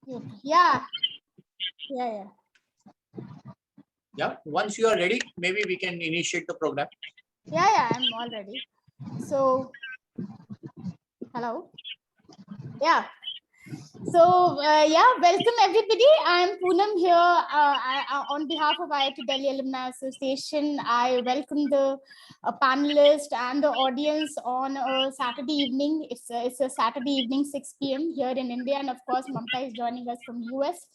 Yeah. Yeah. Yeah. Once you are ready, maybe we can initiate the program. Yeah. I'm all ready. So, hello. Yeah. So, welcome everybody. I'm Poonam here on behalf of IIT Delhi Alumni Association. I welcome the panelists and the audience on a Saturday evening. It's a Saturday evening, 6 p.m. here in India. And of course, Mamta is joining us from US.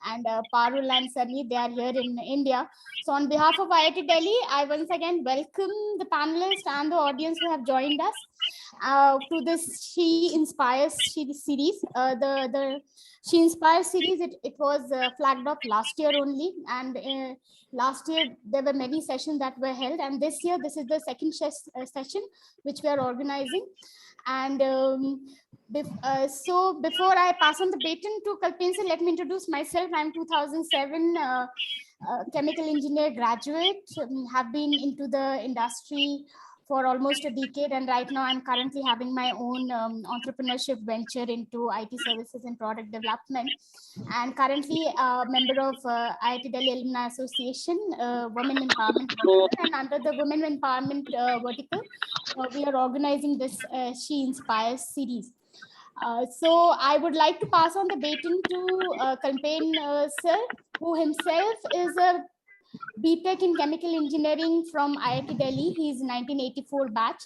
And Parul and Sunny, they are here in India. So on behalf of IIT Delhi, I once again welcome the panelists and the audience who have joined us to this She Inspires series. The She Inspires series, it was flagged off last year only. And last year, there were many sessions that were held. And this year, this is the second session which we are organizing. And so before I pass on the baton to Kalpin sir, let me introduce myself. I'm 2007 chemical engineer graduate, have been into the industry for almost a decade, and right now I'm currently having my own entrepreneurship venture into IT services and product development, and currently a member of IIT Delhi Alumni Association, Women Empowerment Vertical, and under the Women Empowerment Vertical, we are organizing this She Inspires series. So I would like to pass on the baton to Kalpen sir, who himself is a BTech in chemical engineering from IIT Delhi. He's 1984 batch.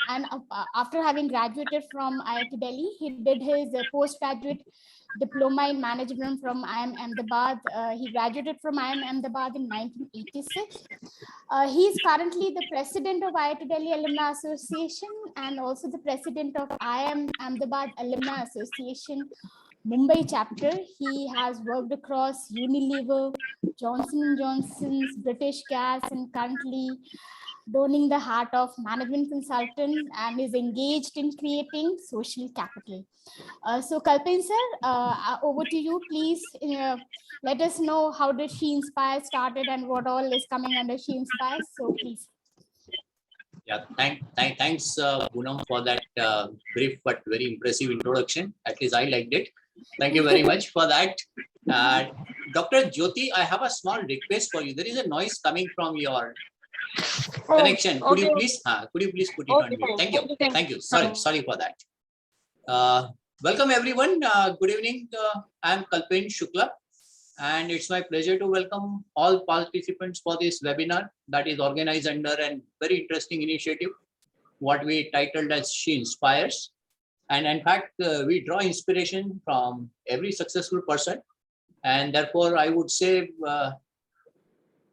And after having graduated from IIT Delhi, he did his postgraduate diploma in management from IIM Ahmedabad. He graduated from IIM Ahmedabad in 1986. He is currently the president of IIT Delhi Alumni Association and also the president of IIM Ahmedabad Alumni Association Mumbai chapter. He has worked across Unilever, Johnson & Johnson's, British Gas, and currently donning the heart of management consultant and is engaged in creating social capital. So Kalpin sir, over to you. Please let us know how did She Inspire started and what all is coming under She Inspires. So please. Yeah, thanks, Poonam, for that brief but very impressive introduction. At least I liked it. Thank you very much for that. Dr. Jyoti, I have a small request for you. There is a noise coming from your connection. Could you please put it on mute? Thank you. Sorry for that. Welcome everyone. Good evening. I'm Kalpen Shukla, and it's my pleasure to welcome all participants for this webinar that is organized under a very interesting initiative, what we titled as She Inspires. And in fact, we draw inspiration from every successful person. And therefore, I would say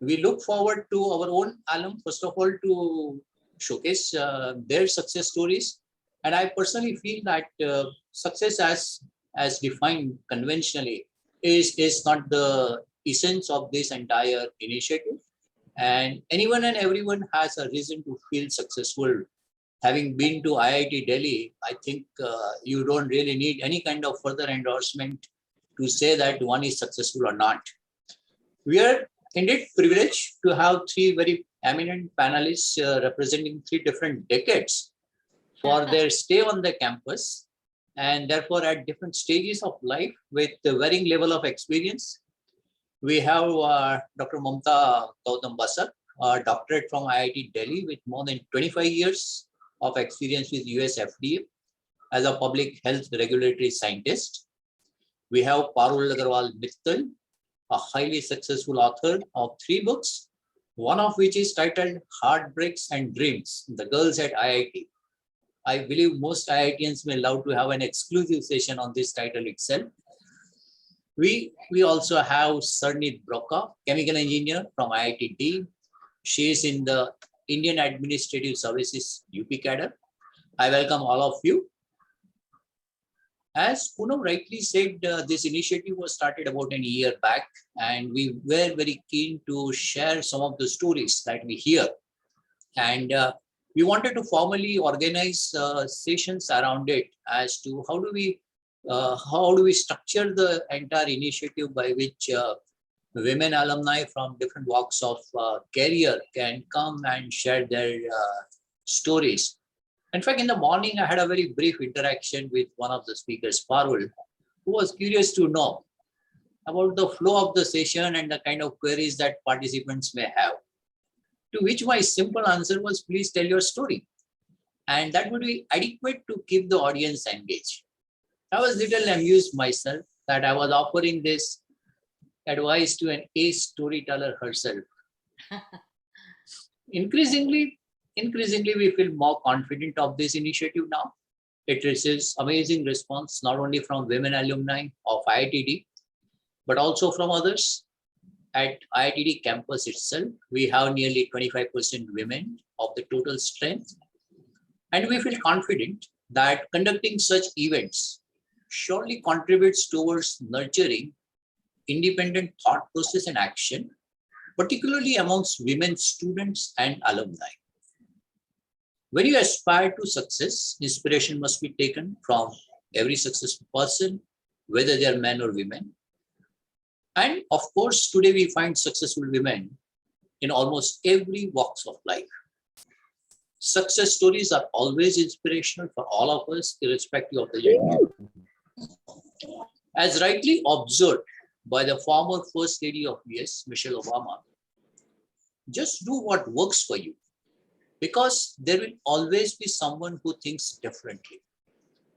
we look forward to our own alum, first of all, to showcase their success stories. And I personally feel that success as defined conventionally is not the essence of this entire initiative. And anyone and everyone has a reason to feel successful. Having been to IIT Delhi, I think you don't really need any kind of further endorsement to say that one is successful or not. We are indeed privileged to have three very eminent panelists representing three different decades for their stay on the campus, and therefore at different stages of life with a varying level of experience. We have Dr. Mamta Gautam Basak, a doctorate from IIT Delhi with more than 25 years of experience with US FDA as a public health regulatory scientist. We have Parul Agarwal Mittal, a highly successful author of 3 books, one of which is titled Heartbreaks and Dreams, The Girls at IIT. I believe most IITians may love to have an exclusive session on this title itself. We also have Sarneet Broka, chemical engineer from IIT. She is in the Indian Administrative Services UP cadre. I welcome all of you. As Poonam rightly said, this initiative was started about a year back, and we were very keen to share some of the stories that we hear. And we wanted to formally organize sessions around it as to how do we structure the entire initiative by which women alumni from different walks of career can come and share their stories. In fact, in the morning, I had a very brief interaction with one of the speakers, Parul, who was curious to know about the flow of the session and the kind of queries that participants may have. To which my simple answer was, please tell your story. And that would be adequate to keep the audience engaged. I was little amused myself that I was offering this advice to an ace storyteller herself. Increasingly, we feel more confident of this initiative now. It receives amazing response, not only from women alumni of IITD, but also from others. At IITD campus itself, we have nearly 25% women of the total strength. And we feel confident that conducting such events surely contributes towards nurturing independent thought process and action, particularly amongst women students and alumni. When you aspire to success, inspiration must be taken from every successful person, whether they are men or women. And of course, today we find successful women in almost every walks of life. Success stories are always inspirational for all of us, irrespective of the gender. As rightly observed by the former First Lady of US, Michelle Obama, just do what works for you, because there will always be someone who thinks differently.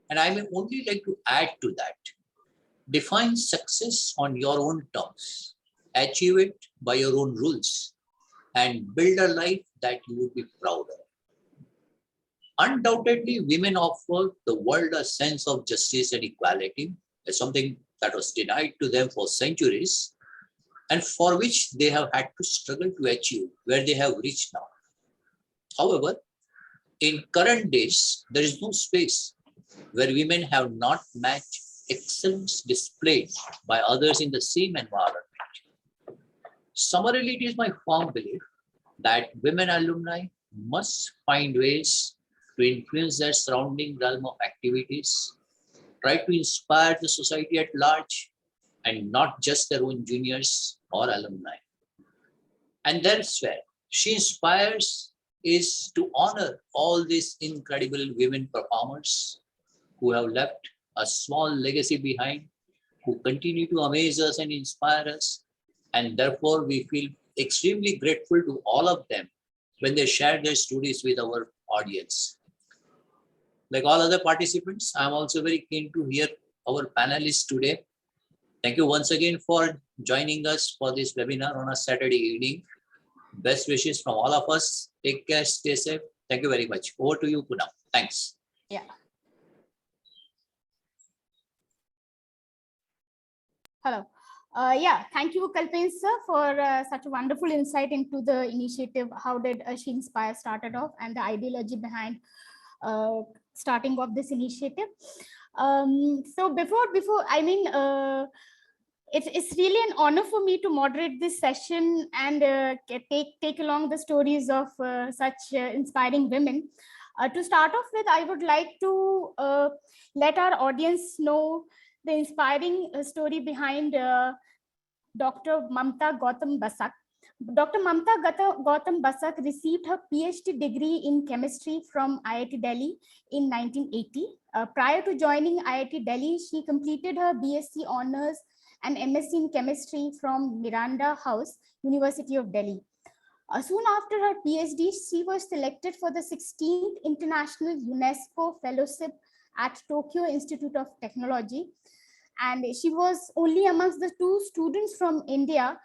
And I may only like to add to that. Define success on your own terms, achieve it by your own rules, and build a life that you would be proud of. Undoubtedly, women offer the world a sense of justice and equality, as something that was denied to them for centuries, and for which they have had to struggle to achieve where they have reached now. However, in current days, there is no space where women have not matched excellence displayed by others in the same environment. Summarily, it is my firm belief that women alumni must find ways to influence their surrounding realm of activities, try to inspire the society at large, and not just their own juniors or alumni. And that's where she inspires is to honor all these incredible women performers who have left a small legacy behind, who continue to amaze us and inspire us. And therefore, we feel extremely grateful to all of them when they share their stories with our audience. Like all other participants, I'm also very keen to hear our panelists today. Thank you once again for joining us for this webinar on a Saturday evening. Best wishes from all of us. Take care, stay safe. Thank you very much. Over to you, Poonam. Thanks. Yeah. Hello. Yeah, thank you, Kalpen sir, for such a wonderful insight into the initiative. How did She Inspire started off and the ideology behind starting off this initiative. So before I mean, it's really an honor for me to moderate this session and take along the stories of such inspiring women. To start off with, I would like to let our audience know the inspiring story behind Dr. Mamta Gautam Basak. Dr. Mamta Gautam Basak received her PhD degree in chemistry from IIT Delhi in 1980. Prior to joining IIT Delhi, she completed her BSc Honours and MSc in chemistry from Miranda House, University of Delhi. Soon after her PhD, she was selected for the 16th International UNESCO Fellowship at Tokyo Institute of Technology. And she was only amongst the 2 students from India,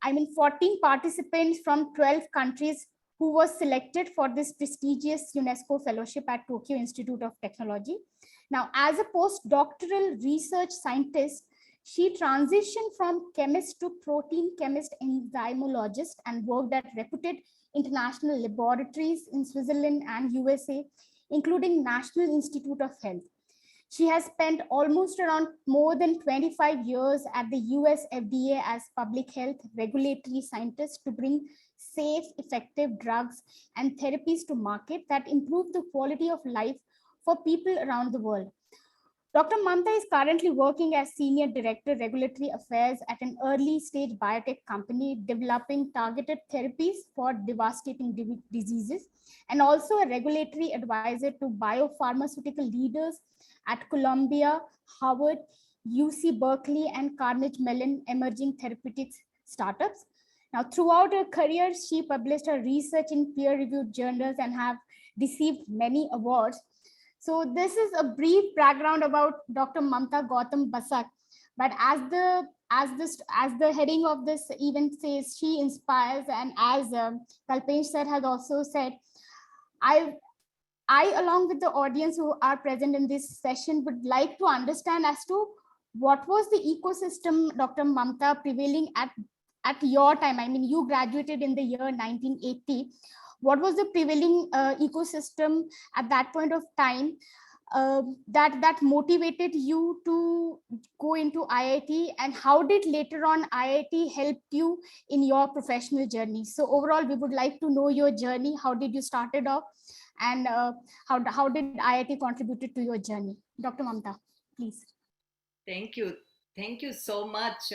14 participants from 12 countries who was selected for this prestigious UNESCO Fellowship at Tokyo Institute of Technology. Now, as a postdoctoral research scientist, she transitioned from chemist to protein chemist enzymologist and worked at reputed international laboratories in Switzerland and USA, including National Institute of Health. She has spent almost around more than 25 years at the US FDA as public health regulatory scientist to bring safe, effective drugs and therapies to market that improve the quality of life for people around the world. Dr. Mamta is currently working as Senior Director, Regulatory Affairs at an early stage biotech company developing targeted therapies for devastating diseases, and also a regulatory advisor to biopharmaceutical leaders at Columbia, Harvard, UC Berkeley and Carnegie Mellon emerging therapeutics startups. Now, throughout her career, she published her research in peer-reviewed journals and have received many awards. So this is a brief background about Dr. Mamta Gautam Basak. But as the heading of this event says, she inspires, and as Kalpesh sir has also said, I, along with the audience who are present in this session, would like to understand as to what was the ecosystem, Dr. Mamta, prevailing at your time. I mean, you graduated in the year 1980. What was the prevailing ecosystem at that point of time that motivated you to go into IIT, and how did later on IIT help you in your professional journey? So overall, we would like to know your journey. How did you started off, and how did IIT contributed to your journey? Dr. Mamta, please. Thank you. Thank you so much.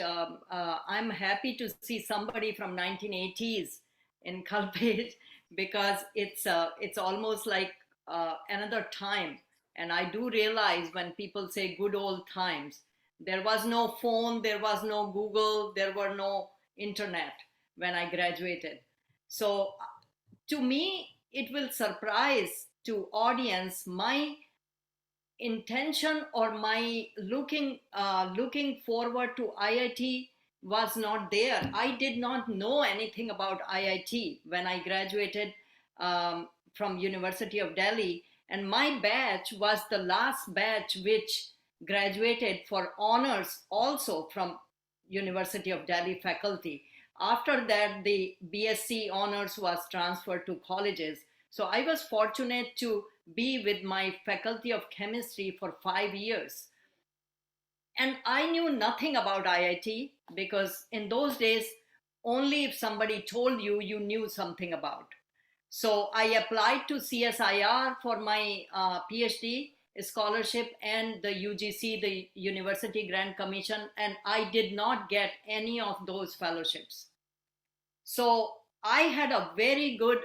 I'm happy to see somebody from 1980s in Kalpej because it's almost like another time. And I do realize when people say good old times, there was no phone, there was no Google, there were no internet when I graduated. So to me, it will surprise to audience my intention or my looking forward to IIT was not there. I did not know anything about IIT when I graduated from University of Delhi, and my batch was the last batch which graduated for honors also from University of Delhi faculty. After that, the BSc honors was transferred to colleges. So I was fortunate to be with my faculty of chemistry for 5 years. And I knew nothing about IIT because in those days, only if somebody told you, you knew something about. So I applied to CSIR for my PhD scholarship and the UGC, the University Grant Commission, and I did not get any of those fellowships. So I had a very good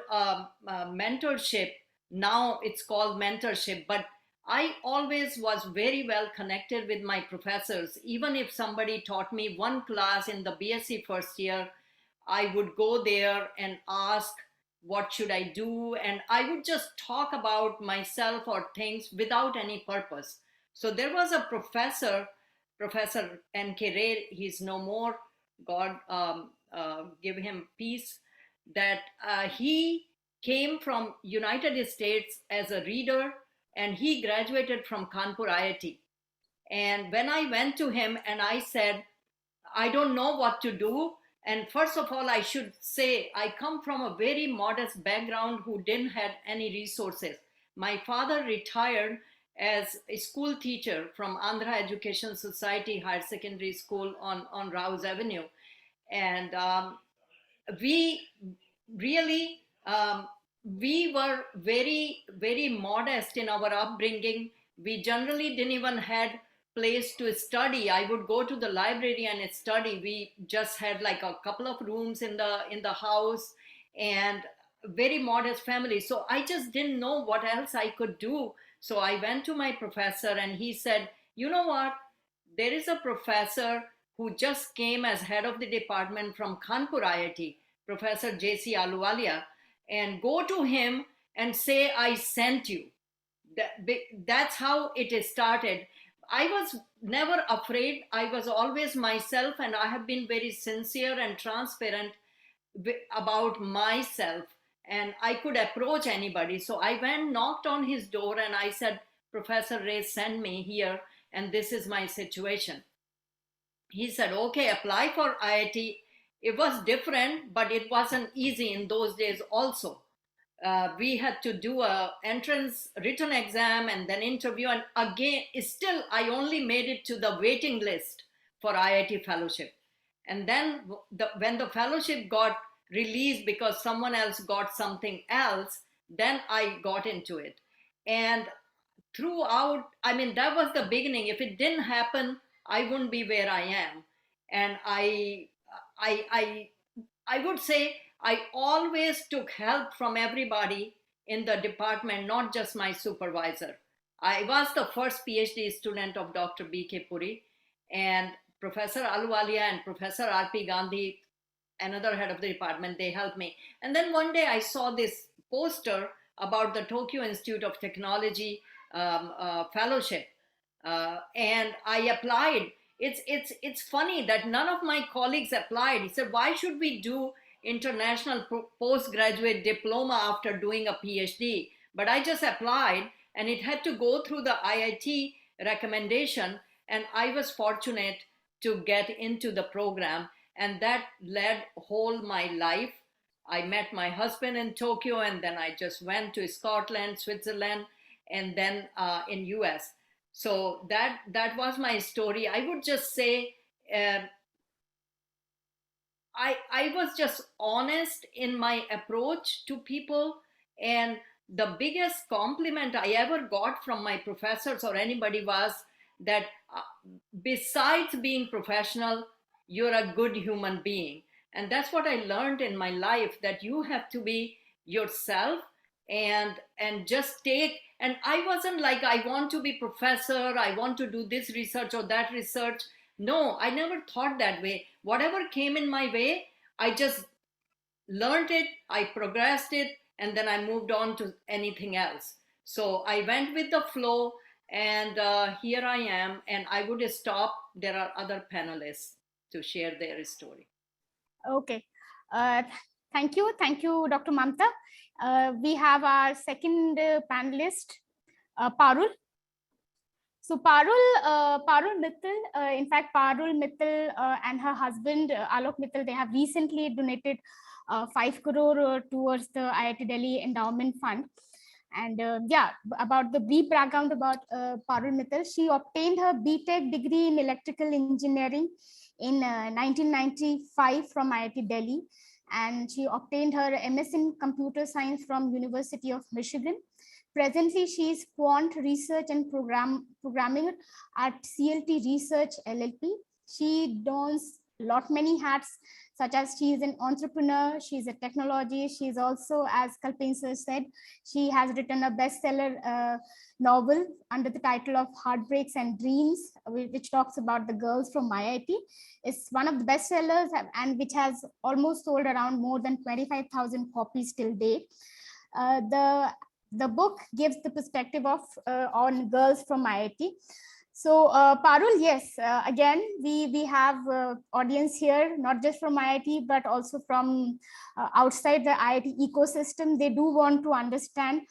mentorship. Now it's called mentorship, but I always was very well connected with my professors. Even if somebody taught me one class in the BSc first year, I would go there and ask, what should I do? And I would just talk about myself or things without any purpose. So there was a professor, Professor N.K. Ray, he's no more, God give him peace, that he came from United States as a reader, and he graduated from Kanpur IIT. And when I went to him and I said, I don't know what to do. And first of all, I should say, I come from a very modest background who didn't have any resources. My father retired as a school teacher from Andhra Education Society Higher Secondary School on Rouse Avenue. And we really, we were very, very modest in our upbringing. We generally didn't even had place to study. I would go to the library and study. We just had like a couple of rooms in the house, and very modest family. So I just didn't know what else I could do. So I went to my professor and he said, you know what? There is a professor who just came as head of the department from Kanpur IIT, Professor J.C. Aluwalia, and go to him and say, I sent you. That's how it started. I was never afraid. I was always myself, and I have been very sincere and transparent about myself, and I could approach anybody. So I went, knocked on his door, and I said, Professor Ray sent me here, and this is my situation. He said, okay, apply for IIT. It was different, but it wasn't easy in those days also. We had to do a entrance written exam and then interview, and again still I only made it to the waiting list for IIT fellowship. And then when the fellowship got released because someone else got something else, then I got into it. And throughout, I mean, that was the beginning. If it didn't happen, I wouldn't be where I am. And I would say I always took help from everybody in the department, not just my supervisor. I was the first PhD student of Dr. B.K. Puri, and Professor Ahluwalia and Professor R.P. Gandhi, another head of the department, they helped me. And then one day I saw this poster about the Tokyo Institute of Technology fellowship, and I applied. It's funny that none of my colleagues applied. He said, why should we do international postgraduate diploma after doing a PhD? But I just applied, and it had to go through the IIT recommendation, and I was fortunate to get into the program, and that led whole my life. I met my husband in Tokyo, and then I just went to Scotland, Switzerland, and then in US. So that was my story. I would just say I was just honest in my approach to people, and the biggest compliment I ever got from my professors or anybody was that besides being professional, you're a good human being. And that's what I learned in my life, that you have to be yourself and just take. And I wasn't like, I want to be professor, I want to do this research or that research. No, I never thought that way. Whatever came in my way, I just learned it, I progressed it, and then I moved on to anything else. So I went with the flow, and here I am, and I would stop. There are other panelists to share their story. Okay. Thank you, Dr. Mamta. We have our second panelist, Parul. So Parul Mittal, in fact, Parul Mittal and her husband Alok Mittal, they have recently donated 5 crore towards the IIT Delhi Endowment Fund. And yeah, about the brief background about Parul Mittal, she obtained her BTech degree in electrical engineering in 1995 from IIT Delhi, and she obtained her MS in computer science from University of Michigan. Presently, she is quant research and programming at CLT Research LLP. She dons many hats, such as she is an entrepreneur, she's a technology, she's also, as Kalpen sir said, she has written a bestseller novel under the title of Heartbreaks and Dreams, which talks about the girls from IIT. It's one of the bestsellers and which has almost sold around more than 25,000 copies till date. The book gives the perspective of on girls from IIT. So Parul, yes, again, we have audience here, not just from IIT, but also from outside the IIT ecosystem. They do want to understand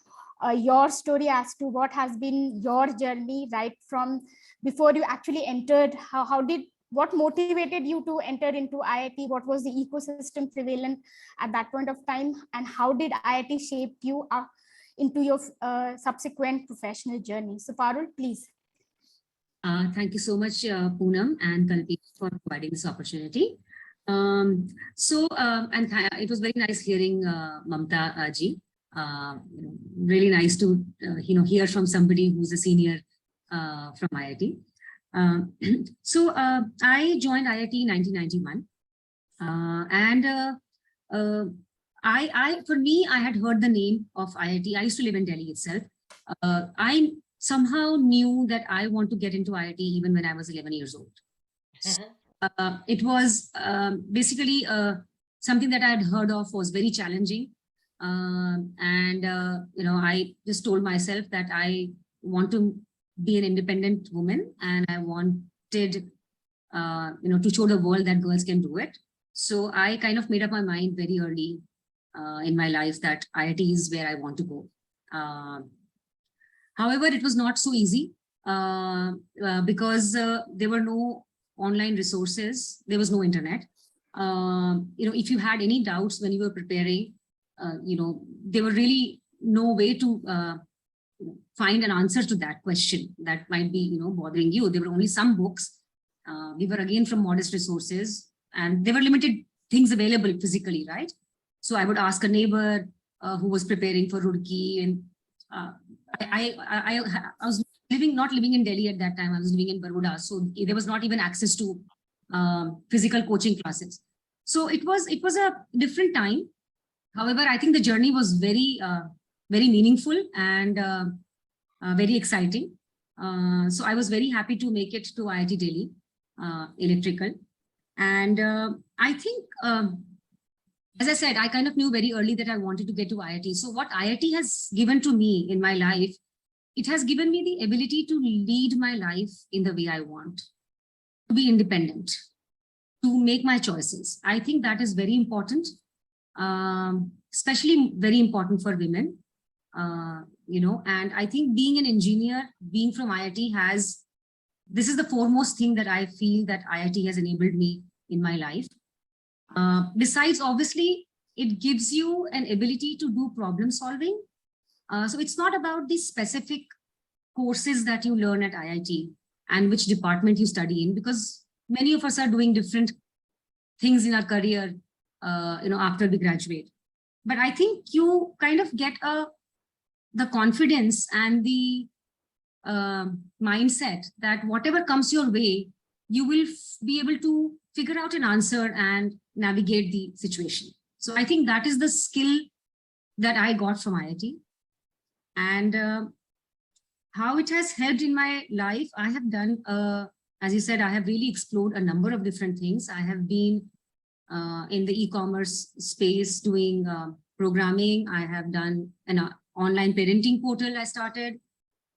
your story as to what has been your journey, right from before you actually entered. What motivated you to enter into IIT? What was the ecosystem prevalent at that point of time? And how did IIT shape you into your subsequent professional journey? So Parul, please. Thank you so much, Poonam and Kalpen, for providing this opportunity. And it was very nice hearing Mamta ji. Really nice to hear from somebody who's a senior from IIT. I joined IIT in 1991, for me, I had heard the name of IIT. I used to live in Delhi itself. I somehow knew that I want to get into IIT even when I was 11 years old. It was basically something that I had heard of was very challenging. I just told myself that I want to be an independent woman, and I wanted, to show the world that girls can do it. So I kind of made up my mind very early in my life that IIT is where I want to go. However, it was not so easy because there were no online resources. There was no internet. If you had any doubts when you were preparing, there were really no way to find an answer to that question that might be, bothering you. There were only some books. We were again from modest resources, and there were limited things available physically, right? So I would ask a neighbor who was preparing for Roorkee, and I was not living in Delhi at that time. I was living in Baroda, so there was not even access to physical coaching classes. So it was a different time. However, I think the journey was very meaningful and very exciting. So I was very happy to make it to IIT Delhi. electrical. And I think, as I said, I kind of knew very early that I wanted to get to IIT. So what IIT has given to me in my life, it has given me the ability to lead my life in the way I want, to be independent, to make my choices. I think that is very important, especially very important for women. And I think being an engineer, being from IIT this is the foremost thing that I feel that IIT has enabled me in my life. Besides, obviously, it gives you an ability to do problem solving. So it's not about the specific courses that you learn at IIT and which department you study in, because many of us are doing different things in our career, after we graduate. But I think you kind of get the confidence and the mindset that whatever comes your way, you will be able to figure out an answer and navigate the situation. So I think that is the skill that I got from IIT. And how it has helped in my life, I have done, as you said, I have really explored a number of different things. I have been in the e-commerce space doing programming. I have done an online parenting portal I started.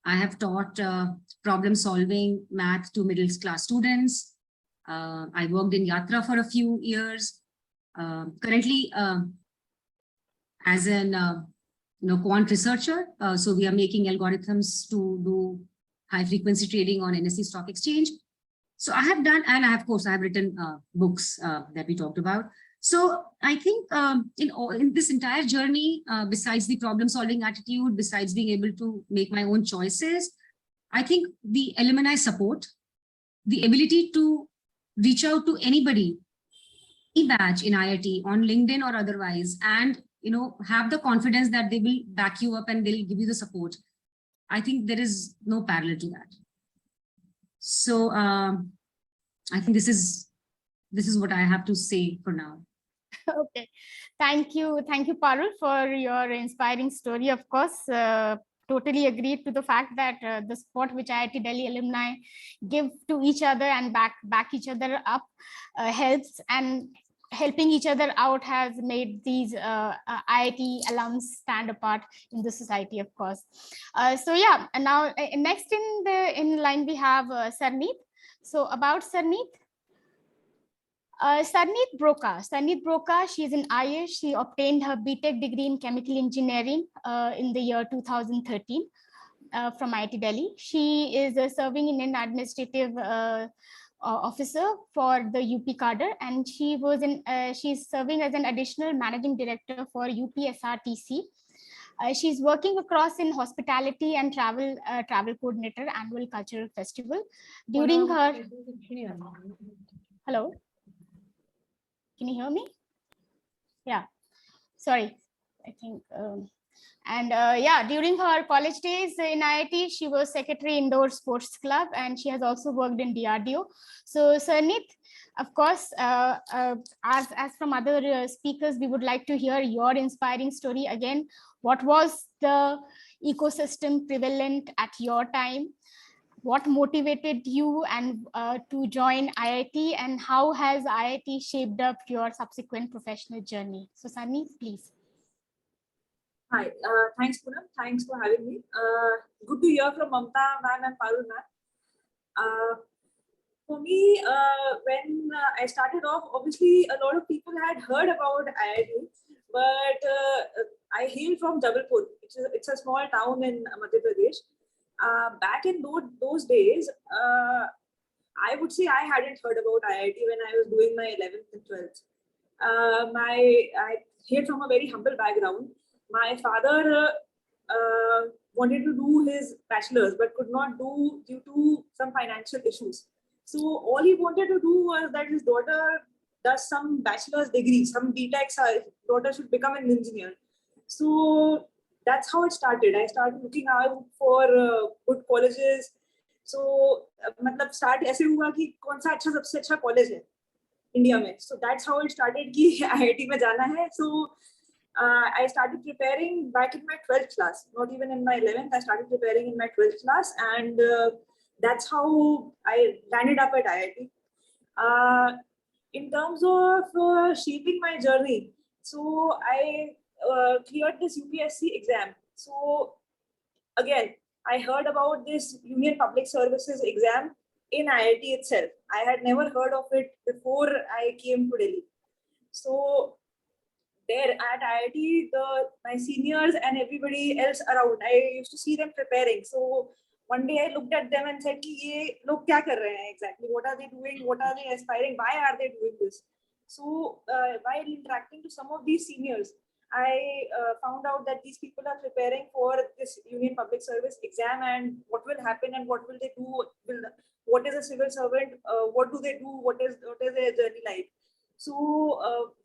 I have taught problem solving math to middle class students. I worked in Yatra for a few years. Currently, as an quant researcher, so we are making algorithms to do high frequency trading on NSE Stock Exchange. So I have done, and of course, I have written books that we talked about. So I think in this entire journey, besides the problem solving attitude, besides being able to make my own choices, I think the alumni support, the ability to reach out to anybody, any batch in IIT on LinkedIn or otherwise, and have the confidence that they will back you up and they'll give you the support. I think there is no parallel to that. So I think this is what I have to say for now. Okay, thank you, Parul, for your inspiring story. Of course, totally agree to the fact that the support which IIT Delhi alumni give to each other and back each other up helps, and helping each other out has made these IIT alums stand apart in the society, of course. So yeah, and now next in line we have Sarneet. So about Sarneet. Sarneet Broka, she's in IISc. She obtained her BTech degree in chemical engineering in the year 2013 from IIT Delhi. She is serving in an administrative officer for the UP cadre, and she's serving as an additional managing director for UPSRTC. She's working across in hospitality and travel coordinator, annual cultural festival. During her, hello. Can you hear me? Yeah, sorry, I think. During her college days in IIT, she was secretary indoor sports club, and she has also worked in DRDO. So Sarneet, of course, as from other speakers, we would like to hear your inspiring story again. What was the ecosystem prevalent at your time? What motivated you and to join IIT, and how has IIT shaped up your subsequent professional journey? So Sunny, please. Hi, thanks Poonam, thanks for having me. Good to hear from Mamta ma'am and Parul ma'am. For me, when I started off, obviously a lot of people had heard about IIT, but I hail from Jabalpur. It's a small town in Madhya Pradesh. Back in those days, I would say I hadn't heard about IIT when I was doing my 11th and 12th. I hail from a very humble background. My father wanted to do his bachelor's but could not do due to some financial issues. So all he wanted to do was that his daughter does some bachelor's degree, some BTech, his daughter should become an engineer. So that's how it started. I started looking out for good colleges. So मतलब start ऐसे हुआ कि कौन सा अच्छा सबसे अच्छा college है India में. So that's how it started कि IIT में जाना है. So I started preparing back in my 12th class, not even in my 11th. I started preparing in my 12th class, and that's how I landed up at IIT. In terms of shaping my journey, so I cleared this UPSC exam. So again, I heard about this Union Public Services exam in IIT itself. I had never heard of it before I came to Delhi. So there at IIT, my seniors and everybody else around, I used to see them preparing. So one day I looked at them and said, "Ki ye log kya kar rahe hain exactly? What are they doing? What are they aspiring? Why are they doing this?" So while interacting to some of these seniors, I found out that these people are preparing for this Union Public Service exam, and what will happen and what will they do? What is a civil servant? What do they do? What is their journey like? So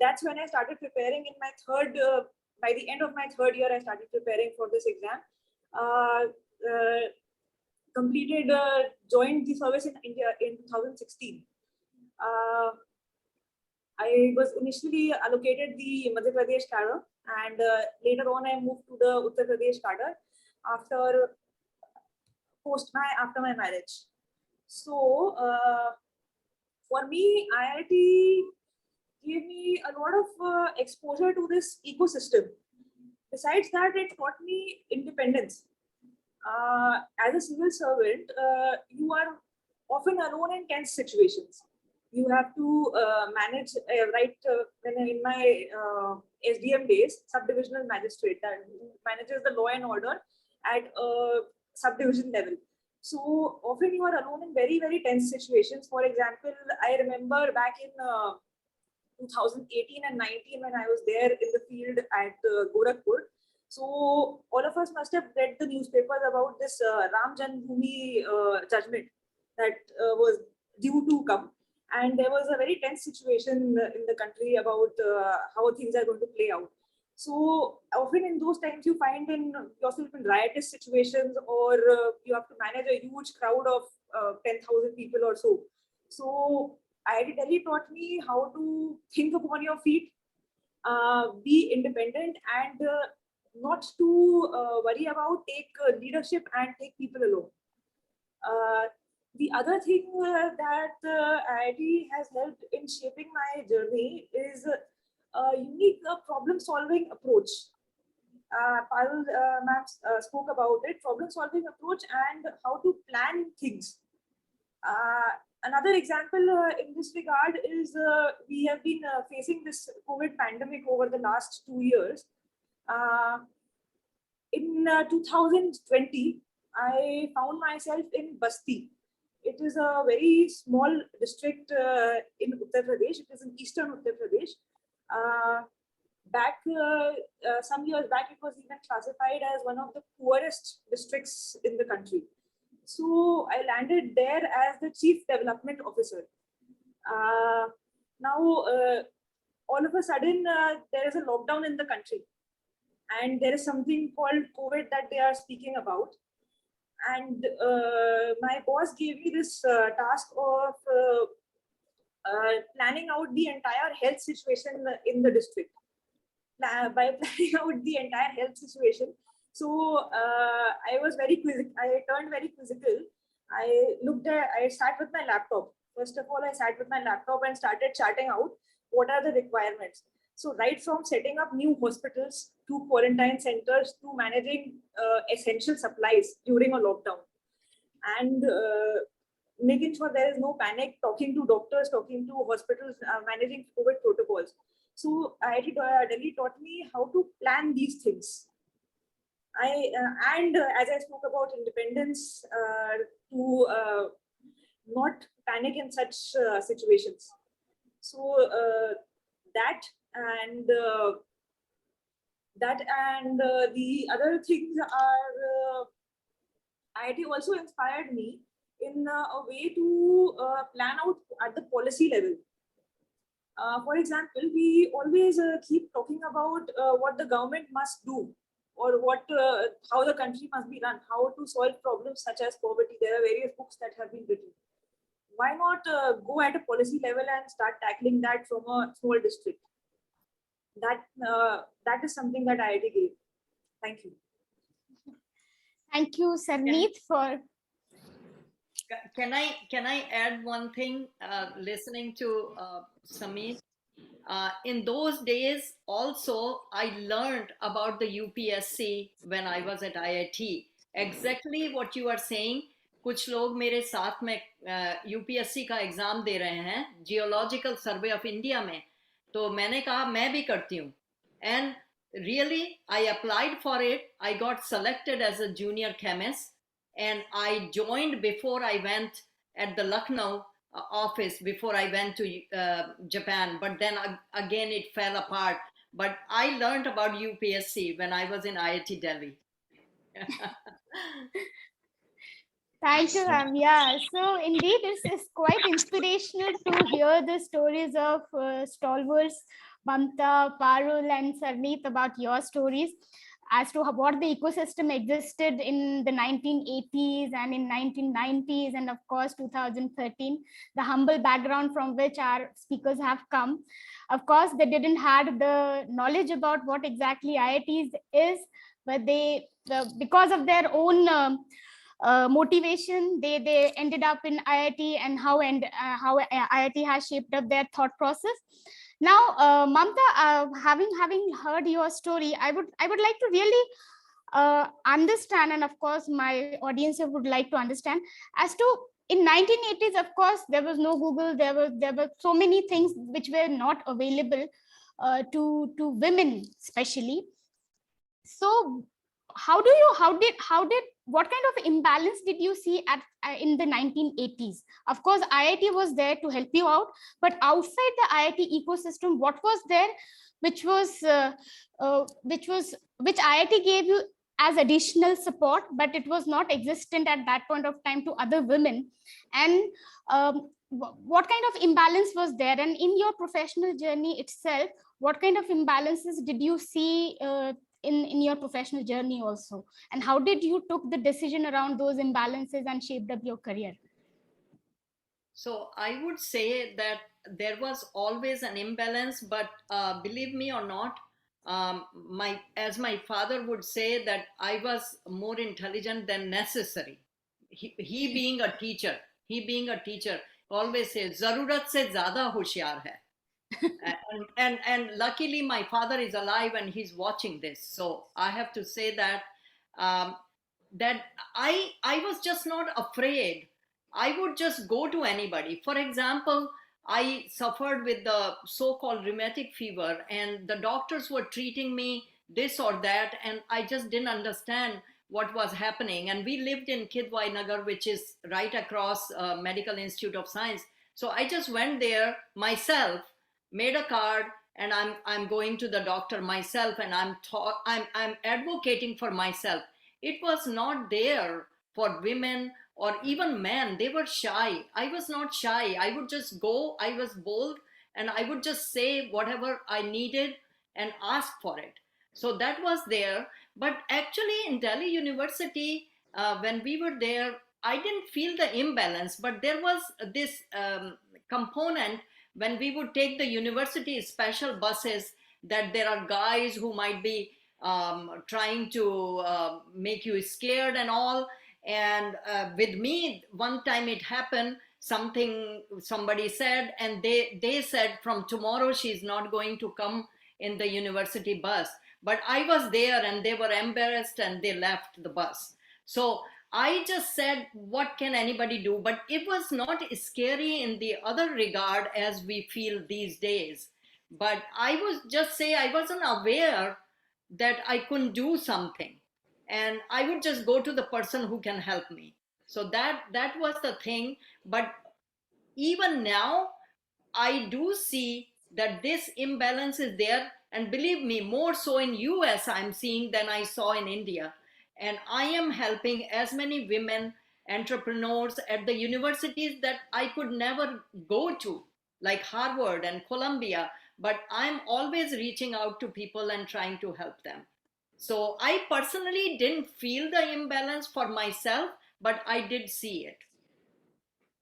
that's when I started preparing. In my by the end of my third year, I started preparing for this exam. Completed, joined the service in India in 2016. I was initially allocated the Madhya Pradesh cadre, and later on I moved to the Uttar Pradesh cadre after my marriage. So for me, IIT gave me a lot of exposure to this ecosystem. Besides that, it taught me independence. As a civil servant, you are often alone in tense situations. You have to manage, when in my SDM days, subdivisional magistrate that manages the law and order at a subdivision level. So often you are alone in very, very tense situations. For example, I remember back in 2018 and 19 when I was there in the field at Gorakhpur. So all of us must have read the newspapers about this Ram Janmabhoomi judgment that was due to come. And there was a very tense situation in the country about how things are going to play out. So often in those times you find yourself in riotous situations, or you have to manage a huge crowd of 10,000 people or so. So IIT Delhi taught me how to think upon your feet, be independent, and not to worry about take leadership and take people alone. The other thing that IIT has helped in shaping my journey is a unique problem-solving approach. Parul ma'am spoke about it, problem-solving approach and how to plan things. Another example in this regard is we have been facing this COVID pandemic over the last 2 years. In 2020, I found myself in Basti. It is a very small district in Uttar Pradesh. It is in eastern Uttar Pradesh. Some years back, it was even classified as one of the poorest districts in the country. So I landed there as the Chief Development Officer. Now, all of a sudden, there is a lockdown in the country. And there is something called COVID that they are speaking about. And my boss gave me this task of planning out the entire health situation in the district. By planning out the entire health situation. So I was very quizzical. I turned very quizzical. I sat with my laptop. First of all, I sat with my laptop and started charting out what are the requirements. So right from setting up new hospitals to quarantine centers to managing essential supplies during a lockdown, and making sure there is no panic, talking to doctors, talking to hospitals, managing COVID protocols. So IIT Delhi taught me how to plan these things. As I spoke about independence, to not panic in such situations. So that and the other things are IIT also inspired me in a way to plan out at the policy level. For example, we always keep talking about what the government must do, or how the country must be run, how to solve problems such as poverty. There are various books that have been written. Why not go at a policy level and start tackling that from a small district? That is something that IIT gave. Thank you. Thank you, Sarneet, for Can I add one thing? Listening to Sameer, in those days also I learned about the UPSC when I was at IIT. Exactly what you are saying. कुछ लोग मेरे साथ में UPSC का exam दे रहे हैं geological survey of India में, तो मैंने कहा मैं भी करती हूँ, and really I applied for it. I got selected as a junior chemist, and I joined before I went at the Lucknow office before I went to Japan, but then again it fell apart. But I learned about UPSC when I was in IIT Delhi. Thank you, ma'am. Yeah, so indeed, it's quite inspirational to hear the stories of stalwarts, Mamta, Parul, and Sarneet about your stories as to what the ecosystem existed in the 1980s and in 1990s, and of course 2013, the humble background from which our speakers have come. Of course, they didn't have the knowledge about what exactly IITs is, but they, because of their own motivation, they ended up in IIT, and how IIT has shaped up their thought process. Now, Mamta, having heard your story, I would like to really understand, and of course my audience would like to understand, as to in 1980s, of course there was no Google, there were so many things which were not available to women especially. So how did what kind of imbalance did you see at in the 1980s? Of course IIT was there to help you out, but outside the IIT ecosystem, what was there which IIT gave you as additional support, but it was not existent at that point of time to other women? And what kind of imbalance was there? And in your professional journey itself, what kind of imbalances did you see in your professional journey also, and how did you took the decision around those imbalances and shaped up your career? So I would say that there was always an imbalance, but believe me or not, as my father would say, that I was more intelligent than necessary. He being a teacher always says zarurat se zyada hoshyar hai. And luckily my father is alive and he's watching this, so I have to say that that I was just not afraid. I would just go to anybody. For example, I suffered with the so-called rheumatic fever, and the doctors were treating me this or that, and I just didn't understand what was happening. And we lived in Kidwai Nagar, which is right across Medical Institute of Science. So I just went there myself, made a card, and I'm going to the doctor myself, and I'm advocating for myself. It was not there for women or even men. They were shy. I was not shy. I would just go. I was bold, and I would just say whatever I needed and ask for it. So that was there. But actually in Delhi University, when we were there, I didn't feel the imbalance, but there was this component when we would take the university special buses, that there are guys who might be trying to make you scared and all. And with me, one time it happened, somebody said, and they said from tomorrow she's not going to come in the university bus. But I was there, and they were embarrassed and they left the bus. So I just said, what can anybody do? But it was not scary in the other regard as we feel these days. But I was just say I wasn't aware that I couldn't do something, and I would just go to the person who can help me. So that was the thing. But even now, I do see that this imbalance is there, and believe me, more so in US I'm seeing than I saw in India. And I am helping as many women entrepreneurs at the universities that I could never go to, like Harvard and Columbia, but I'm always reaching out to people and trying to help them. So I personally didn't feel the imbalance for myself, but I did see it.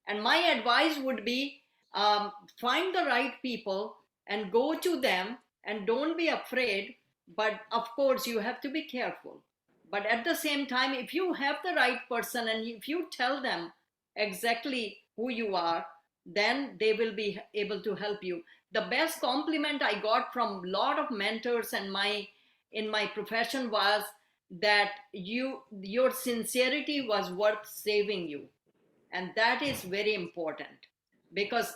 And my advice would be, find the right people and go to them, and don't be afraid. But of course, you have to be careful. But at the same time, if you have the right person and if you tell them exactly who you are, then they will be able to help you. The best compliment I got from a lot of mentors and in my profession was that your sincerity was worth saving you. And that is very important, because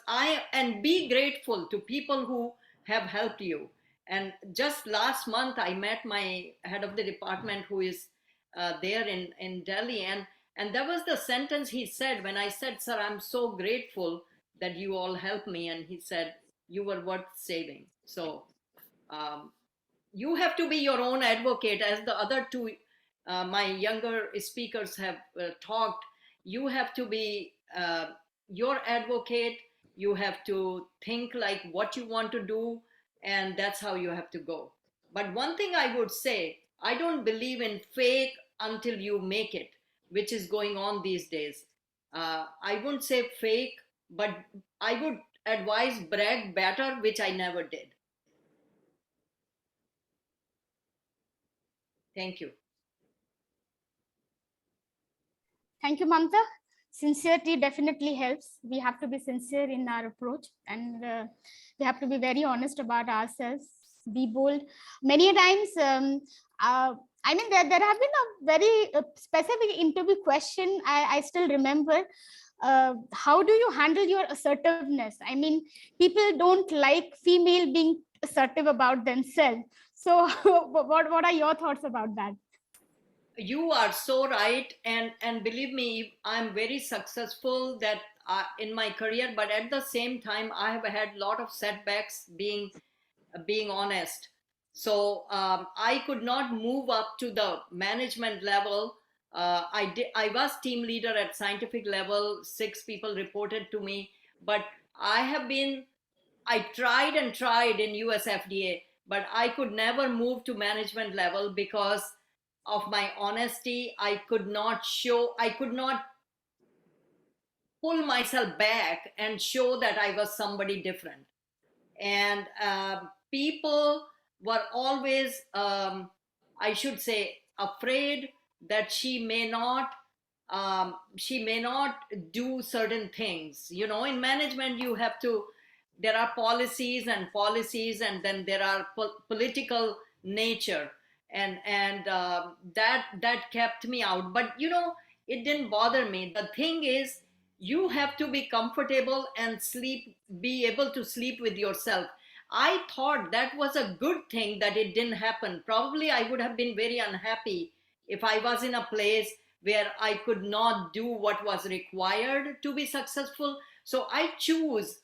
and be grateful to people who have helped you. And just last month I met my head of the department, who is there in Delhi, and that was the sentence he said when I said, "Sir, I'm so grateful that you all helped me." And he said, "You were worth saving." So um, you have to be your own advocate, as the other two my younger speakers have talked. You have to be your advocate. You have to think like what you want to do, and that's how you have to go. But one thing I would say, I don't believe in fake until you make it, which is going on these days. I wouldn't say fake, but I would advise brag better, which I never did. Thank you. Thank you, Mamta. Sincerity definitely helps. We have to be sincere in our approach, and we have to be very honest about ourselves. Be bold. Many times, I mean, there have been a very specific interview question. I still remember. How do you handle your assertiveness? I mean, people don't like female being assertive about themselves. So, what are your thoughts about that? You are so right, and believe me, I'm very successful that in my career, but at the same time I have had a lot of setbacks, being honest. So I could not move up to the management level. I was team leader at scientific level, 6 people reported to me, but I tried and tried in US FDA, but I could never move to management level because of my honesty. I could not pull myself back and show that I was somebody different. And people were always, I should say, afraid that she may not do certain things. You know, in management, there are policies, and then there are political nature, and that kept me out. But you know, it didn't bother me. The thing is, you have to be comfortable and be able to sleep with yourself. I thought that was a good thing that it didn't happen. Probably I would have been very unhappy if I was in a place where I could not do what was required to be successful. So I choose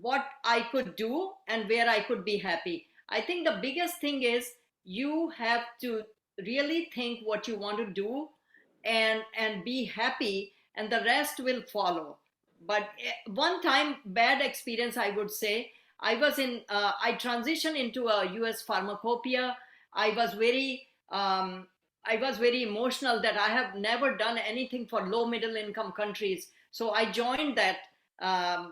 what I could do and where I could be happy. I think the biggest thing is you have to really think what you want to do and be happy, and the rest will follow. But one time bad experience, I would say, I transitioned into a US pharmacopoeia. I was very emotional that I have never done anything for low middle income countries. So I joined that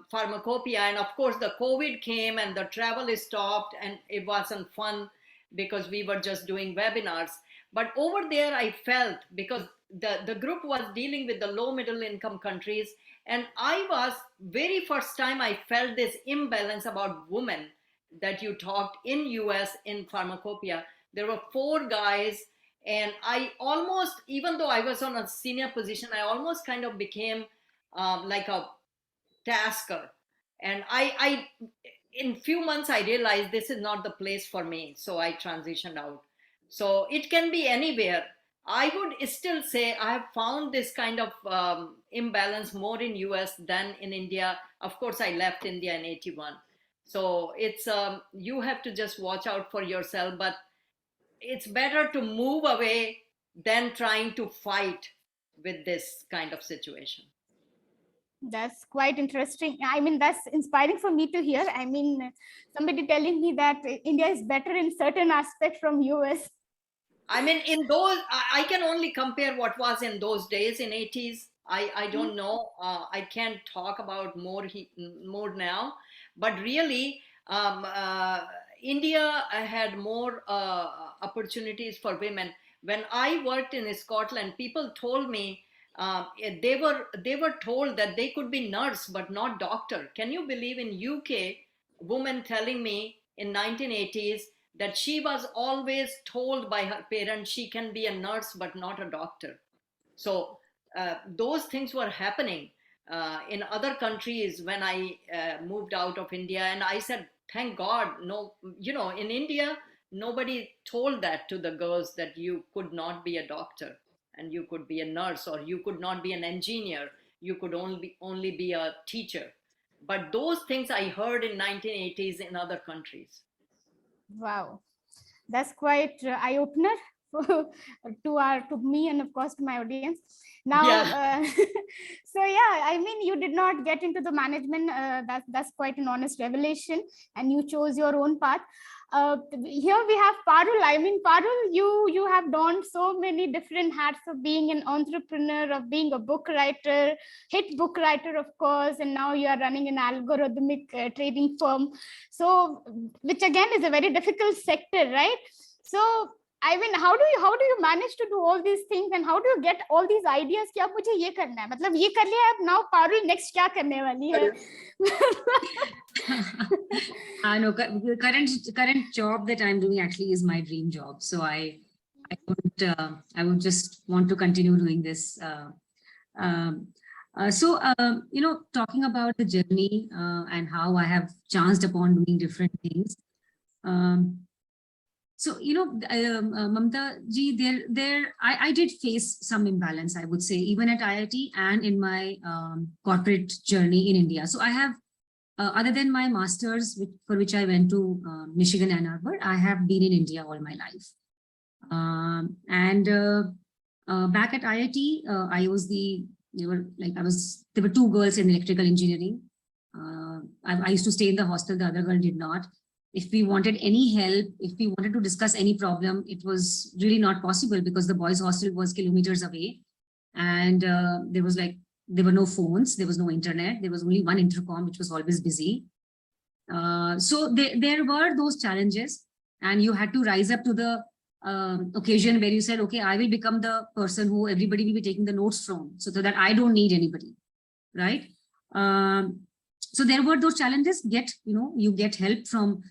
pharmacopoeia, and of course the COVID came and the travel is stopped, and it wasn't fun because we were just doing webinars. But over there I felt, because the group was dealing with the low middle income countries, and I was very first time I felt this imbalance about women that you talked in US in pharmacopoeia. There were 4 guys, and I almost, even though I was on a senior position, I almost kind of became like a tasker. And I in few months I realized this is not the place for me, so I transitioned out. So it can be anywhere. I would still say I have found this kind of imbalance more in US than in India. Of course, I left India in 81. So it's you have to just watch out for yourself, but it's better to move away than trying to fight with this kind of situation. That's quite interesting. I mean, that's inspiring for me to hear. I mean, somebody telling me that India is better in certain aspects from US. I mean, in those, I can only compare what was in those days in 80s. I don't know. I can't talk about more now. But really, India had more opportunities for women. When I worked in Scotland, people told me they were told that they could be nurse but not doctor. Can you believe in UK, woman telling me in 1980s that she was always told by her parents she can be a nurse but not a doctor. So those things were happening in other countries when I moved out of India, and I said, thank God, no, in India, nobody told that to the girls that you could not be a doctor and you could be a nurse, or you could not be an engineer, you could only be a teacher. But those things I heard in 1980s in other countries. Wow, that's quite eye-opener to me, and of course to my audience. Now, so yeah, I mean, you did not get into the management. That's quite an honest revelation, and you chose your own path. Here we have Parul. I mean, Parul, you have donned so many different hats of being an entrepreneur, of being a book writer, hit book writer, of course, and now you are running an algorithmic trading firm. So, which again is a very difficult sector, right? So, I mean, how do you manage to do all these things, and how do you get all these ideas कि अब मुझे ये करना है, मतलब ये कर लिया अब, now Parul next क्या करने वाली है? No, current job that I'm doing actually is my dream job. So I would just want to continue doing this. Talking about the journey and how I have chanced upon doing different things. Mamta ji, I did face some imbalance, I would say, even at IIT and in my corporate journey in India. So I have, other than my master's, for which I went to Michigan, Ann Arbor, I have been in India all my life. Back at IIT, there were two girls in electrical engineering. I used to stay in the hostel, the other girl did not. If we wanted any help, if we wanted to discuss any problem, it was really not possible because the boys' hostel was kilometers away. And there were no phones, there was no internet, there was only one intercom, which was always busy. So there were those challenges, and you had to rise up to the occasion where you said, okay, I will become the person who everybody will be taking the notes from, so that I don't need anybody, right? So there were those challenges. You get help from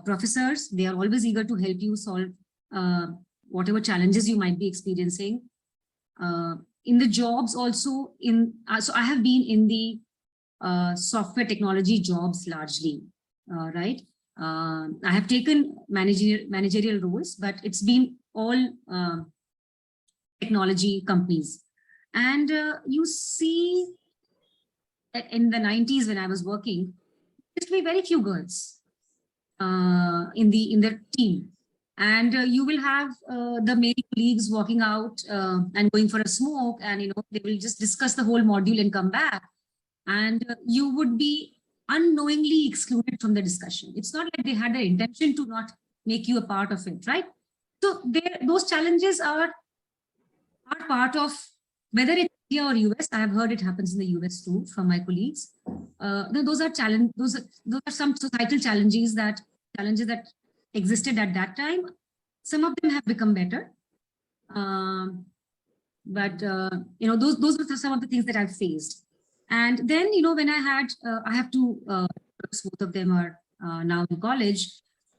professors. They are always eager to help you solve whatever challenges you might be experiencing. In the jobs also, so I have been in the software technology jobs largely, right? I have taken managerial roles, but it's been all technology companies. And you see, in the 90s when I was working, there used to be very few girls in the team. And you will have the male colleagues walking out and going for a smoke, and they will just discuss the whole module and come back. And you would be unknowingly excluded from the discussion. It's not like they had the intention to not make you a part of it, right? So those challenges are part of, whether it's India or US. I have heard it happens in the US too from my colleagues. Those are some societal challenges that existed at that time. Some of them have become better, but those were some of the things that I've faced. And then when I have two, both of them are now in college,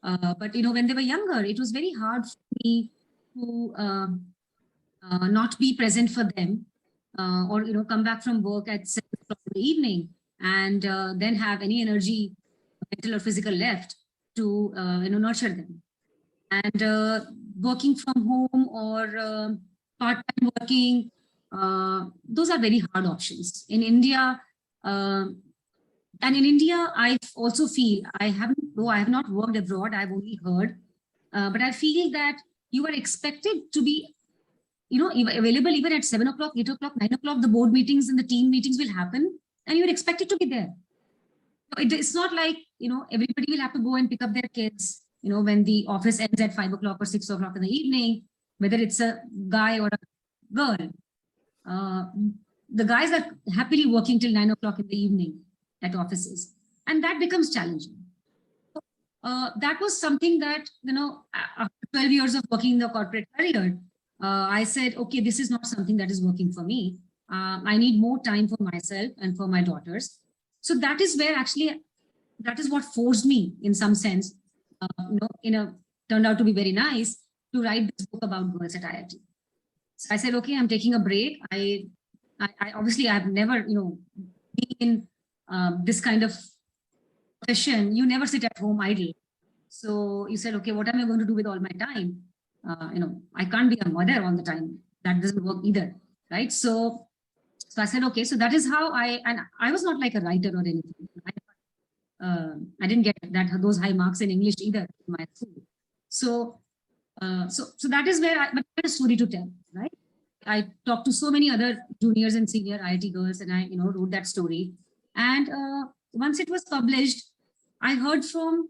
but when they were younger, it was very hard for me to not be present for them, or come back from work at 7 o'clock in the evening and then have any energy, mental or physical, left to nurture them. And working from home or part-time working, those are very hard options in India. And in India, I also feel, I have not worked abroad, I've only heard, but I feel that you are expected to be available even at 7 o'clock, 8 o'clock, 9 o'clock. The board meetings and the team meetings will happen, and you're expected to be there. It's not like everybody will have to go and pick up their kids when the office ends at 5 o'clock or 6 o'clock in the evening, whether it's a guy or a girl. The guys are happily working till 9 o'clock in the evening at offices, and that becomes challenging. That was something that after 12 years of working in the corporate career, I said, okay, this is not something that is working for me. I need more time for myself and for my daughters. So that is where actually, that is what forced me in some sense, turned out to be very nice, to write this book about girls at IIT. So I said, okay, I'm taking a break. I obviously I've never, been in this kind of profession. You never sit at home idle. So you said, okay, what am I going to do with all my time? I can't be a mother all the time. That doesn't work either, right? So I said, okay, so that is how and I was not like a writer or anything. I didn't get those high marks in English either in my school. So that is where but I had a story to tell, right? I talked to so many other juniors and senior IIT girls, and I, wrote that story. And once it was published, I heard from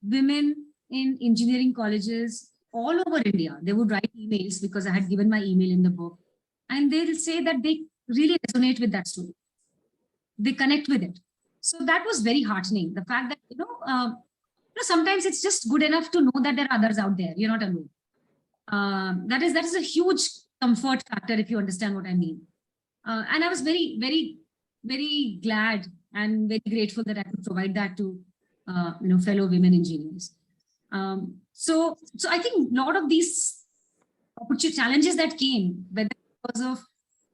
women in engineering colleges all over India. They would write emails because I had given my email in the book, and they'll say that they really resonate with that story. They connect with it. So that was very heartening. The fact that, sometimes it's just good enough to know that there are others out there. You're not alone. That is a huge comfort factor, if you understand what I mean. And I was very, very, very glad and very grateful that I could provide that to, fellow women engineers. So I think a lot of these challenges that came, whether because of,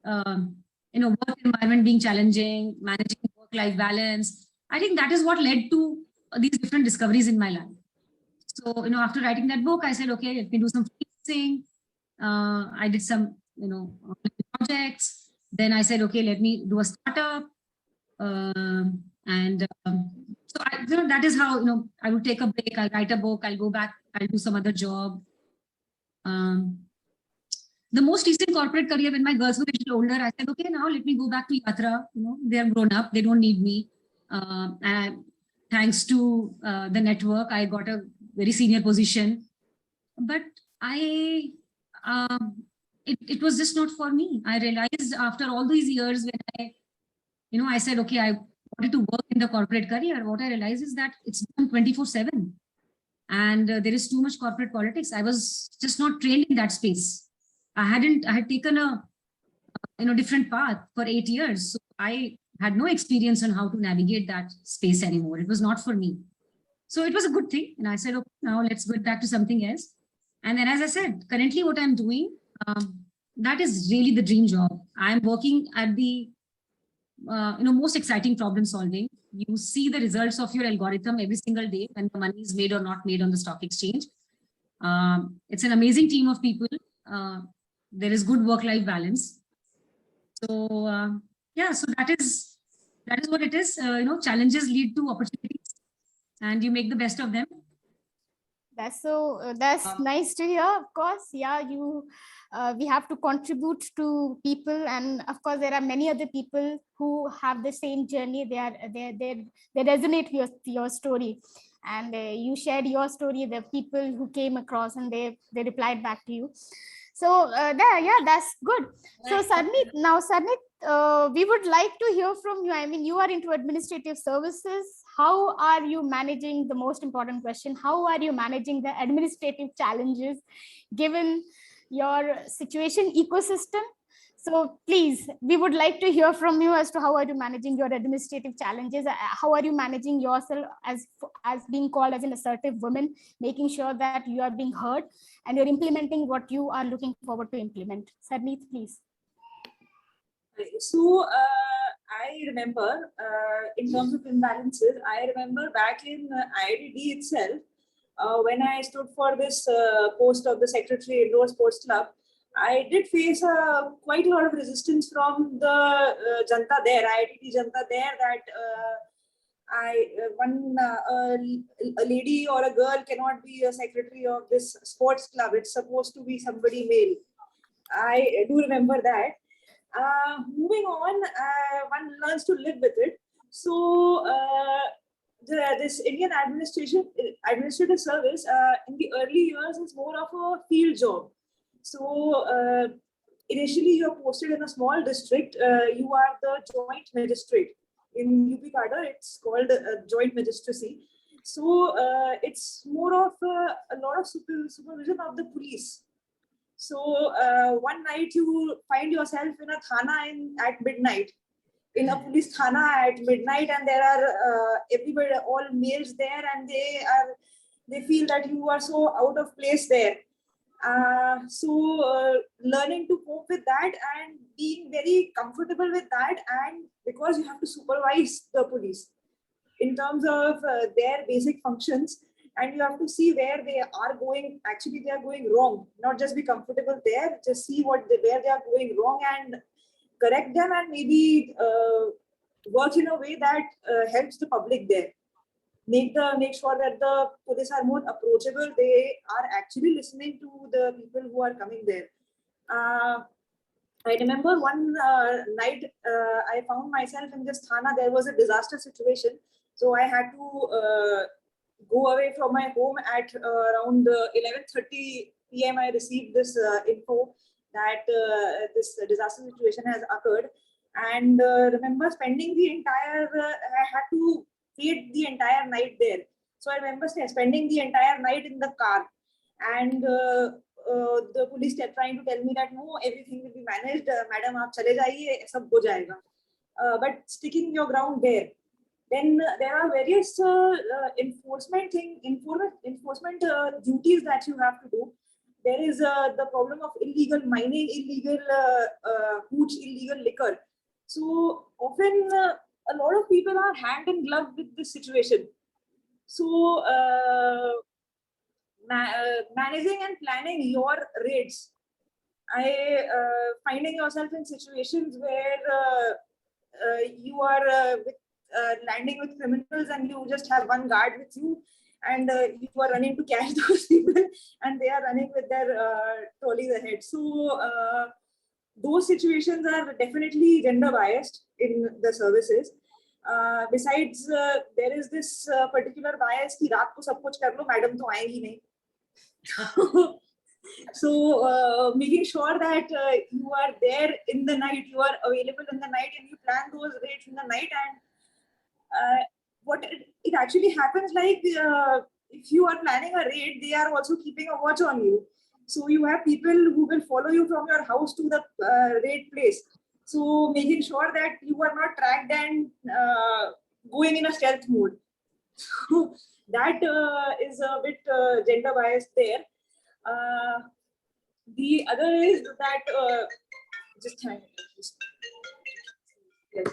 work environment being challenging, managing work-life balance, I think that is what led to these different discoveries in my life. So, after writing that book, I said, okay, let me do some freelancing. I did some, projects. Then I said, okay, let me do a startup. So that is how, I would take a break. I'll write a book. I'll go back. I'll do some other job. The most recent corporate career, when my girls were a little older, I said, okay, now let me go back to Yatra. They're grown up. They don't need me. And thanks to the network, I got a very senior position. But it was just not for me. I realized after all these years when I said, okay, I wanted to work in the corporate career. What I realized is that it's done 24/7. And there is too much corporate politics. I was just not trained in that space. I had taken a different path for 8 years. So I had no experience on how to navigate that space anymore. It was not for me. So it was a good thing. And I said, okay, now let's go back to something else. And then, as I said, currently what I'm doing, that is really the dream job. I'm working at the most exciting problem solving. You see the results of your algorithm every single day when the money is made or not made on the stock exchange. It's an amazing team of people. There is good work-life balance. So so that is what it is. Challenges lead to opportunities, and you make the best of them. That's nice to hear. Of course, yeah, we have to contribute to people, and of course there are many other people who have the same journey. They resonate with your story, and you shared your story. The people who came across and they replied back to you. So that's good. So Sarneet, we would like to hear from you. I mean, you are into administrative services. How are you managing the most important question? How are you managing the administrative challenges given your situation ecosystem? So please, we would like to hear from you as to how are you managing your administrative challenges? How are you managing yourself as being called as an assertive woman, making sure that you are being heard and you're implementing what you are looking forward to implement? Sarneet, please. So I remember in terms of imbalances, I remember back in IITD itself, when I stood for this post of the secretary indoor sports club, I did face quite a lot of resistance from the Janta there, IITD Janta there, that a lady or a girl cannot be a secretary of this sports club. It's supposed to be somebody male. I do remember that. Moving on, one learns to live with it. So this Indian administrative service in the early years is more of a field job. So initially you're posted in a small district. You are the joint magistrate. In UP Cadre, it's called joint magistracy. So it's more of a lot of supervision of the police. So one night you find yourself in a thana at midnight, in a police thana at midnight, and there are everybody, all males there, and they feel that you are so out of place there. So learning to cope with that and being very comfortable with that, and because you have to supervise the police in terms of their basic functions, and you have to see where they are going. Actually, they are going wrong. Not just be comfortable there, just see where they are going wrong and correct them, and maybe work in a way that helps the public there. Make sure that the police are more approachable. They are actually listening to the people who are coming there. I remember one night I found myself in this thana. There was a disaster situation, so I had to go away from my home at around 11:30 p.m. I received this info that this disaster situation has occurred, and remember spending the entire. I had to wait the entire night there. So I remember spending the entire night in the car, and the police kept trying to tell me that no, everything will be managed. Madam, aap chale jaiye, sab ho jayega. But sticking your ground there. Then there are various enforcement duties that you have to do. There is the problem of illegal mining, illegal hooch, illegal liquor. So often a lot of people are hand in glove with this situation. So managing and planning your raids, finding yourself in situations where you are landing with criminals and you just have one guard with you, and you are running to catch those people, and they are running with their trolleys ahead. So those situations are definitely gender biased in the services. Besides, there is this particular bias ki raat ko sab kuch kar lo, madam to aayegi nahi. So making sure that you are there in the night, you are available in the night, and you plan those raids in the night. And what it actually happens, like if you are planning a raid, they are also keeping a watch on you. So you have people who will follow you from your house to the raid place. So making sure that you are not tracked and going in a stealth mode. So that is a bit gender biased there. The other is that yes.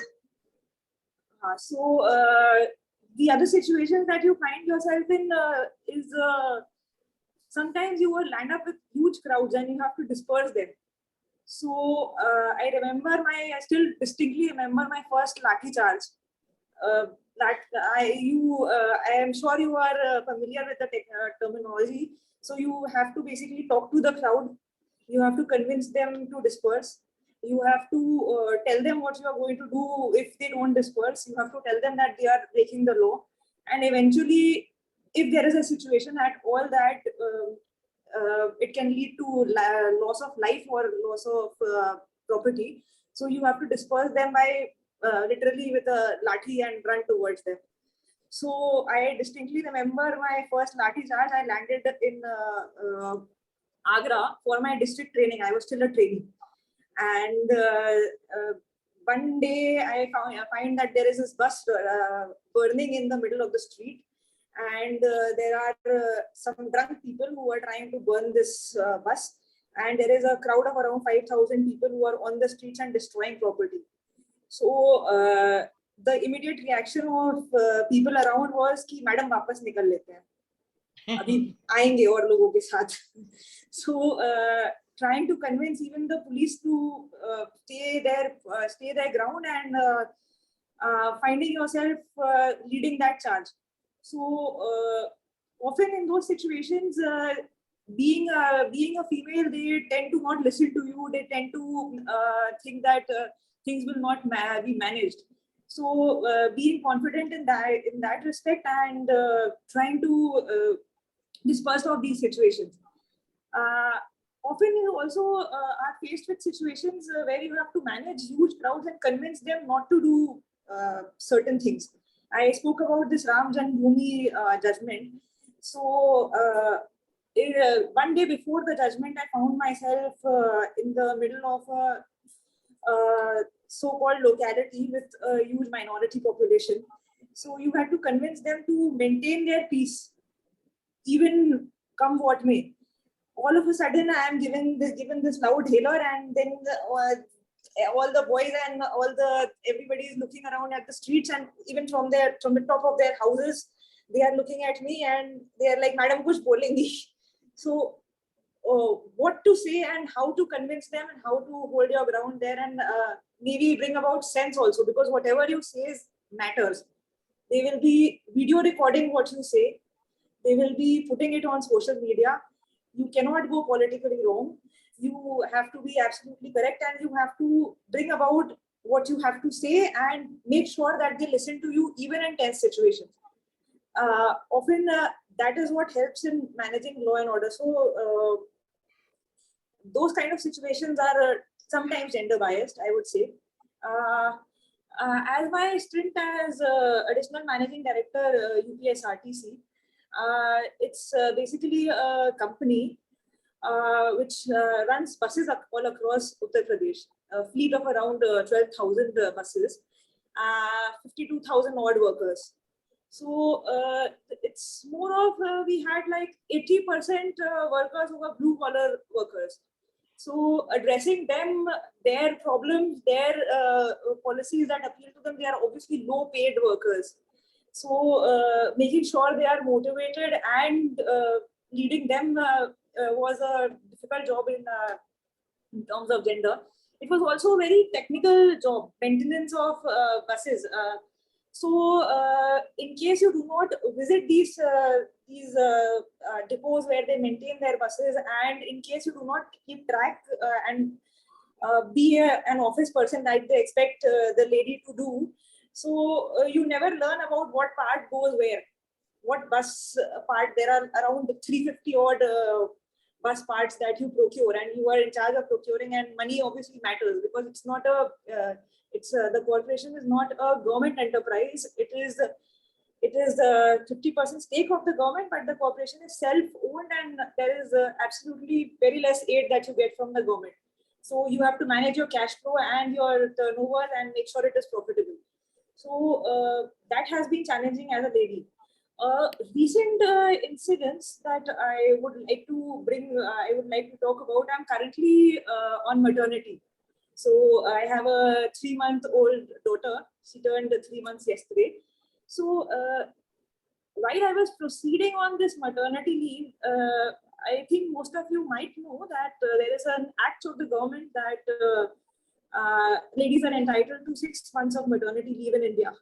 So the other situations that you find yourself in is sometimes you will land up with huge crowds and you have to disperse them. So I still distinctly remember my first lathi charge. I am sure you are familiar with the terminology. So you have to basically talk to the crowd. You have to convince them to disperse. You have to tell them what you are going to do if they don't disperse. You have to tell them that they are breaking the law. And eventually, if there is a situation at all that it can lead to loss of life or loss of property, so you have to disperse them by literally with a lathi and run towards them. So I distinctly remember my first lathi charge. I landed in Agra for my district training. I was still a trainee, and one day I find that there is this bus burning in the middle of the street, and there are some drunk people who are trying to burn this bus, and there is a crowd of around 5,000 people who are on the streets and destroying property. So the immediate reaction of people around was कि madam वापस निकल लेते हैं, अभी आएंगे और लोगों के साथ. So trying to convince even the police to stay their ground, and finding yourself leading that charge. So often in those situations, being a female, they tend to not listen to you. They tend to think that things will not be managed. So being confident in that respect, and trying to disperse of these situations. Often you also are faced with situations where you have to manage huge crowds and convince them not to do certain things. I spoke about this Ram Janmabhoomi judgment. So one day before the judgment, I found myself in the middle of a so-called locality with a huge minority population. So you had to convince them to maintain their peace, even come what may. All of a sudden, I am given this loud hailer, and then all the boys and everybody is looking around at the streets, and even from the top of their houses, they are looking at me and they are like, "Madam, kuch bolengi." So what to say and how to convince them and how to hold your ground there, and maybe bring about sense also, because whatever you say matters. They will be video recording what you say. They will be putting it on social media. You cannot go politically wrong. You have to be absolutely correct, and you have to bring about what you have to say and make sure that they listen to you even in tense situations. Often that is what helps in managing law and order. So those kind of situations are sometimes gender biased, I would say. As my stint as additional managing director, UPSRTC, it's basically a company which runs buses all across Uttar Pradesh, a fleet of around 12,000 buses, 52,000 odd workers. So it's more of, we had like 80% workers who were blue collar workers. So addressing them, their problems, their policies that appeal to them, they are obviously low paid workers. So making sure they are motivated and leading them was a difficult job in terms of gender. It was also a very technical job, maintenance of buses. So in case you do not visit these depots where they maintain their buses, and in case you do not keep track and be an office person that they expect the lady to do, so you never learn about what part goes where, what bus part. There are around 350 odd bus parts that you procure, and you are in charge of procuring, and money obviously matters, because it's not a the corporation is not a government enterprise. It is a 50% stake of the government, but the corporation is self-owned, and there is absolutely very less aid that you get from the government. So you have to manage your cash flow and your turnover and make sure it is profitable. So that has been challenging as a lady. Recent incidents that I would like to bring, I would like to talk about. I'm currently on maternity. So I have a 3-month-old daughter. She turned 3 months yesterday. So while I was proceeding on this maternity leave, I think most of you might know that there is an act of the government that ladies are entitled to 6 months of maternity leave in India.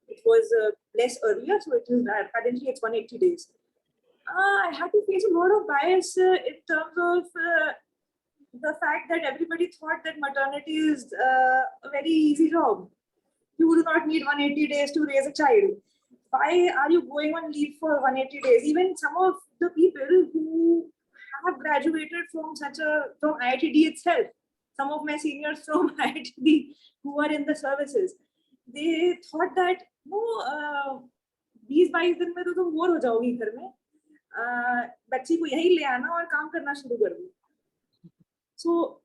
It was less earlier, so it is currently it's 180 days. I had to face a lot of bias in terms of the fact that everybody thought that maternity is a very easy job. You do not need 180 days to raise a child. Why are you going on leave for 180 days? Even some of the people who have graduated from from IITD itself, some of my seniors from IITD who are in the services, they thought that no, 20-22 दिन में तो तुम bore हो जाओगी घर में, बच्ची को यही ले आना और काम करना शुरू कर दो. So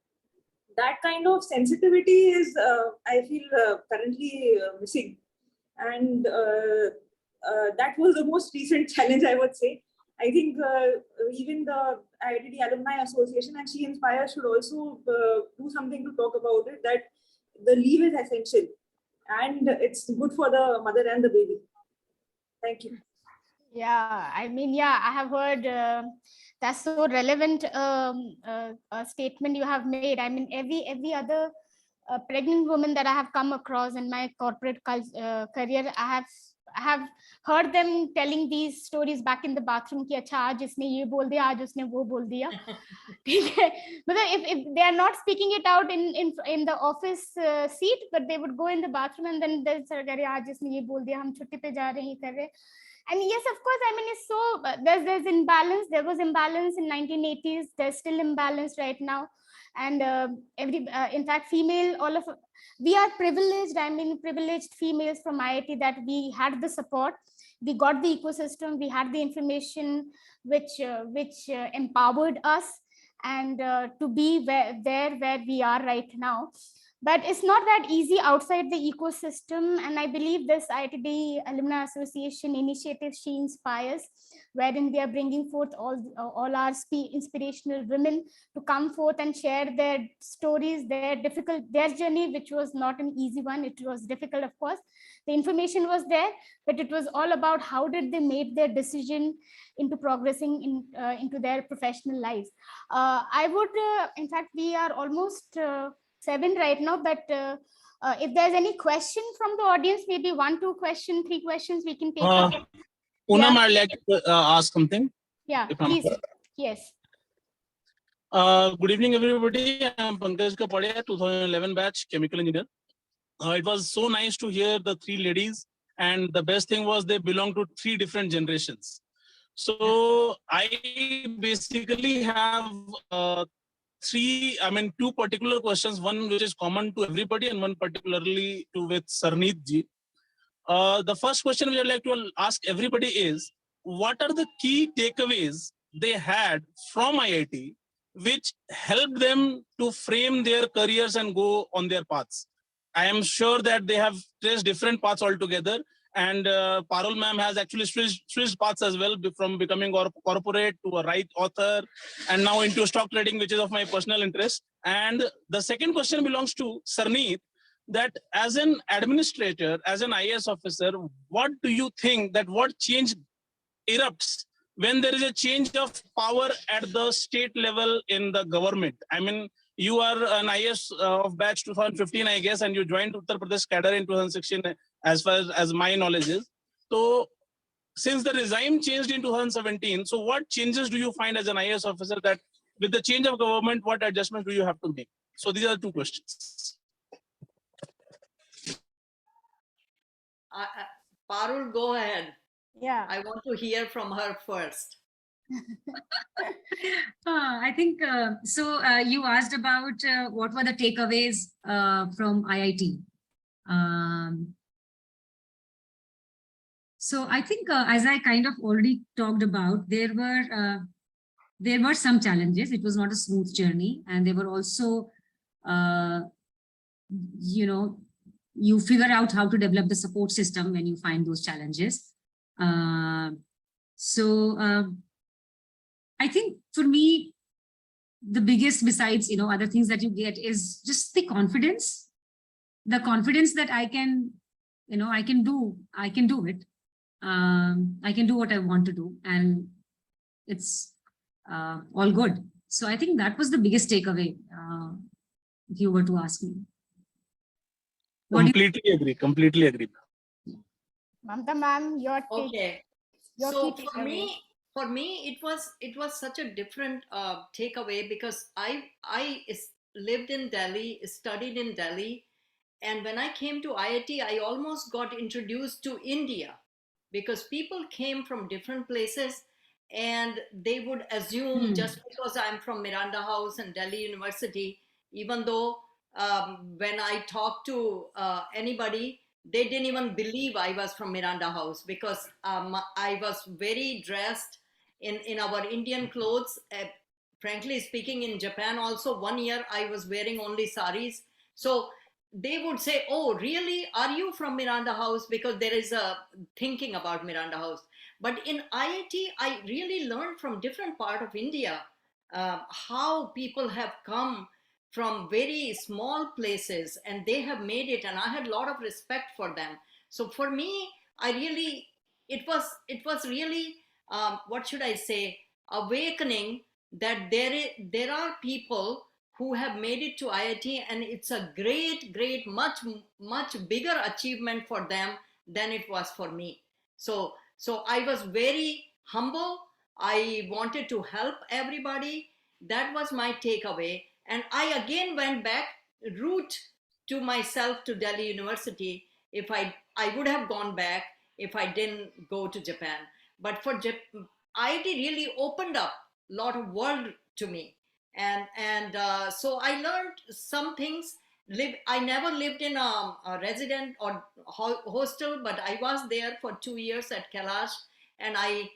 that kind of sensitivity is, I feel, currently missing, and that was the most recent challenge, I would say. I think even the IITD Alumni Association and She Inspires should also do something to talk about it, that the leave is essential and it's good for the mother and the baby. Thank you. Yeah, I mean, yeah, I have heard that's so relevant statement you have made. I mean, every other pregnant woman that I have come across in my corporate career, I have heard them telling these stories back in the bathroom कि अच्छा आज इसने ये बोल दिया, आज उसने वो बोल दिया. ठीक है, मतलब if they are not speaking it out in the office seat, but they would go in the bathroom and then they'll say अरे आज इसने ये बोल दिया, हम छुट्टी पे जा रहे हैं, ये कर रहे. And yes, of course, I mean, it's so there's imbalance. There was imbalance in 1980s. There's still imbalance right now. And in fact, we are privileged. I mean, privileged females from IIT that we had the support. we got the ecosystem, we had the information which empowered us, and to be where we are right now. But it's not that easy outside the ecosystem, and I believe this IITD Alumni Association initiative, She Inspires, wherein we are bringing forth all our inspirational women to come forth and share their stories, their journey, which was not an easy one. It was difficult, of course. The information was there, but it was all about how did they make their decision into progressing into their professional lives. I would, in fact, we are almost 7 right now, but if there's any question from the audience, maybe 1, 2 questions, 3 questions we can take up. Poonam, Yeah. I'd like to ask something. Yeah, if I'm- please. Yes. Good evening, everybody. I'm Pankaj Kapadia, 2011 batch, chemical engineer. It was so nice to hear the 3 ladies, and the best thing was they belong to 3 different generations. So I basically have 2 particular questions, one which is common to everybody and one particularly to with Sarneet ji. The first question which I'd like to ask everybody is, what are the key takeaways they had from IIT which helped them to frame their careers and go on their paths? I am sure that they have traced different paths altogether, and Parul ma'am has actually switched paths as well, from becoming corporate to a right author and now into stock trading, which is of my personal interest. And the second question belongs to Sarneet, that as an administrator, as an IAS officer, what do you think that what change erupts when there is a change of power at the state level in the government? I mean, you are an IAS of batch 2015, I guess, and you joined Uttar Pradesh cadre in 2016, as far as my knowledge is. So since the regime changed in 2017, so what changes do you find as an IAS officer, that with the change of government, what adjustments do you have to make? So these are 2 questions. Parul, go ahead. Yeah. I want to hear from her first. I think so. You asked about what were the takeaways from IIT. So I think, as I kind of already talked about, there were some challenges. It was not a smooth journey, and there were also, you figure out how to develop the support system when you find those challenges. I think for me, the biggest, besides, other things that you get, is just the confidence that I can do it. I can do what I want to do, and it's all good. So I think that was the biggest takeaway, if you were to ask me. Completely agree. Mamta ma'am, your take. Okay. Your So key for me, it was such a different takeaway, because I lived in Delhi, studied in Delhi, and when I came to IIT, I almost got introduced to India, because people came from different places and they would assume just because I'm from Miranda House and Delhi University, even though when I talked to anybody, they didn't even believe I was from Miranda House, because I was very dressed in our Indian clothes. Frankly speaking, in Japan also, 1 year I was wearing only saris. So they would say, oh, really? Are you from Miranda House? Because there is a thinking about Miranda House. But in IIT, I really learned from different part of India how people have come from very small places and they have made it, and I had a lot of respect for them. So for me, it was really, what should I say, awakening that there are people who have made it to IIT, and it's a great, much bigger achievement for them than it was for me. So I was very humble. I wanted to help everybody. That was my takeaway. And I again went back, route to myself to Delhi University. If I would have gone back if I didn't go to Japan. But for IIT really opened up a lot of world to me. And so I learned some things, I never lived in a resident or hostel, but I was there for 2 years at Kailash, and I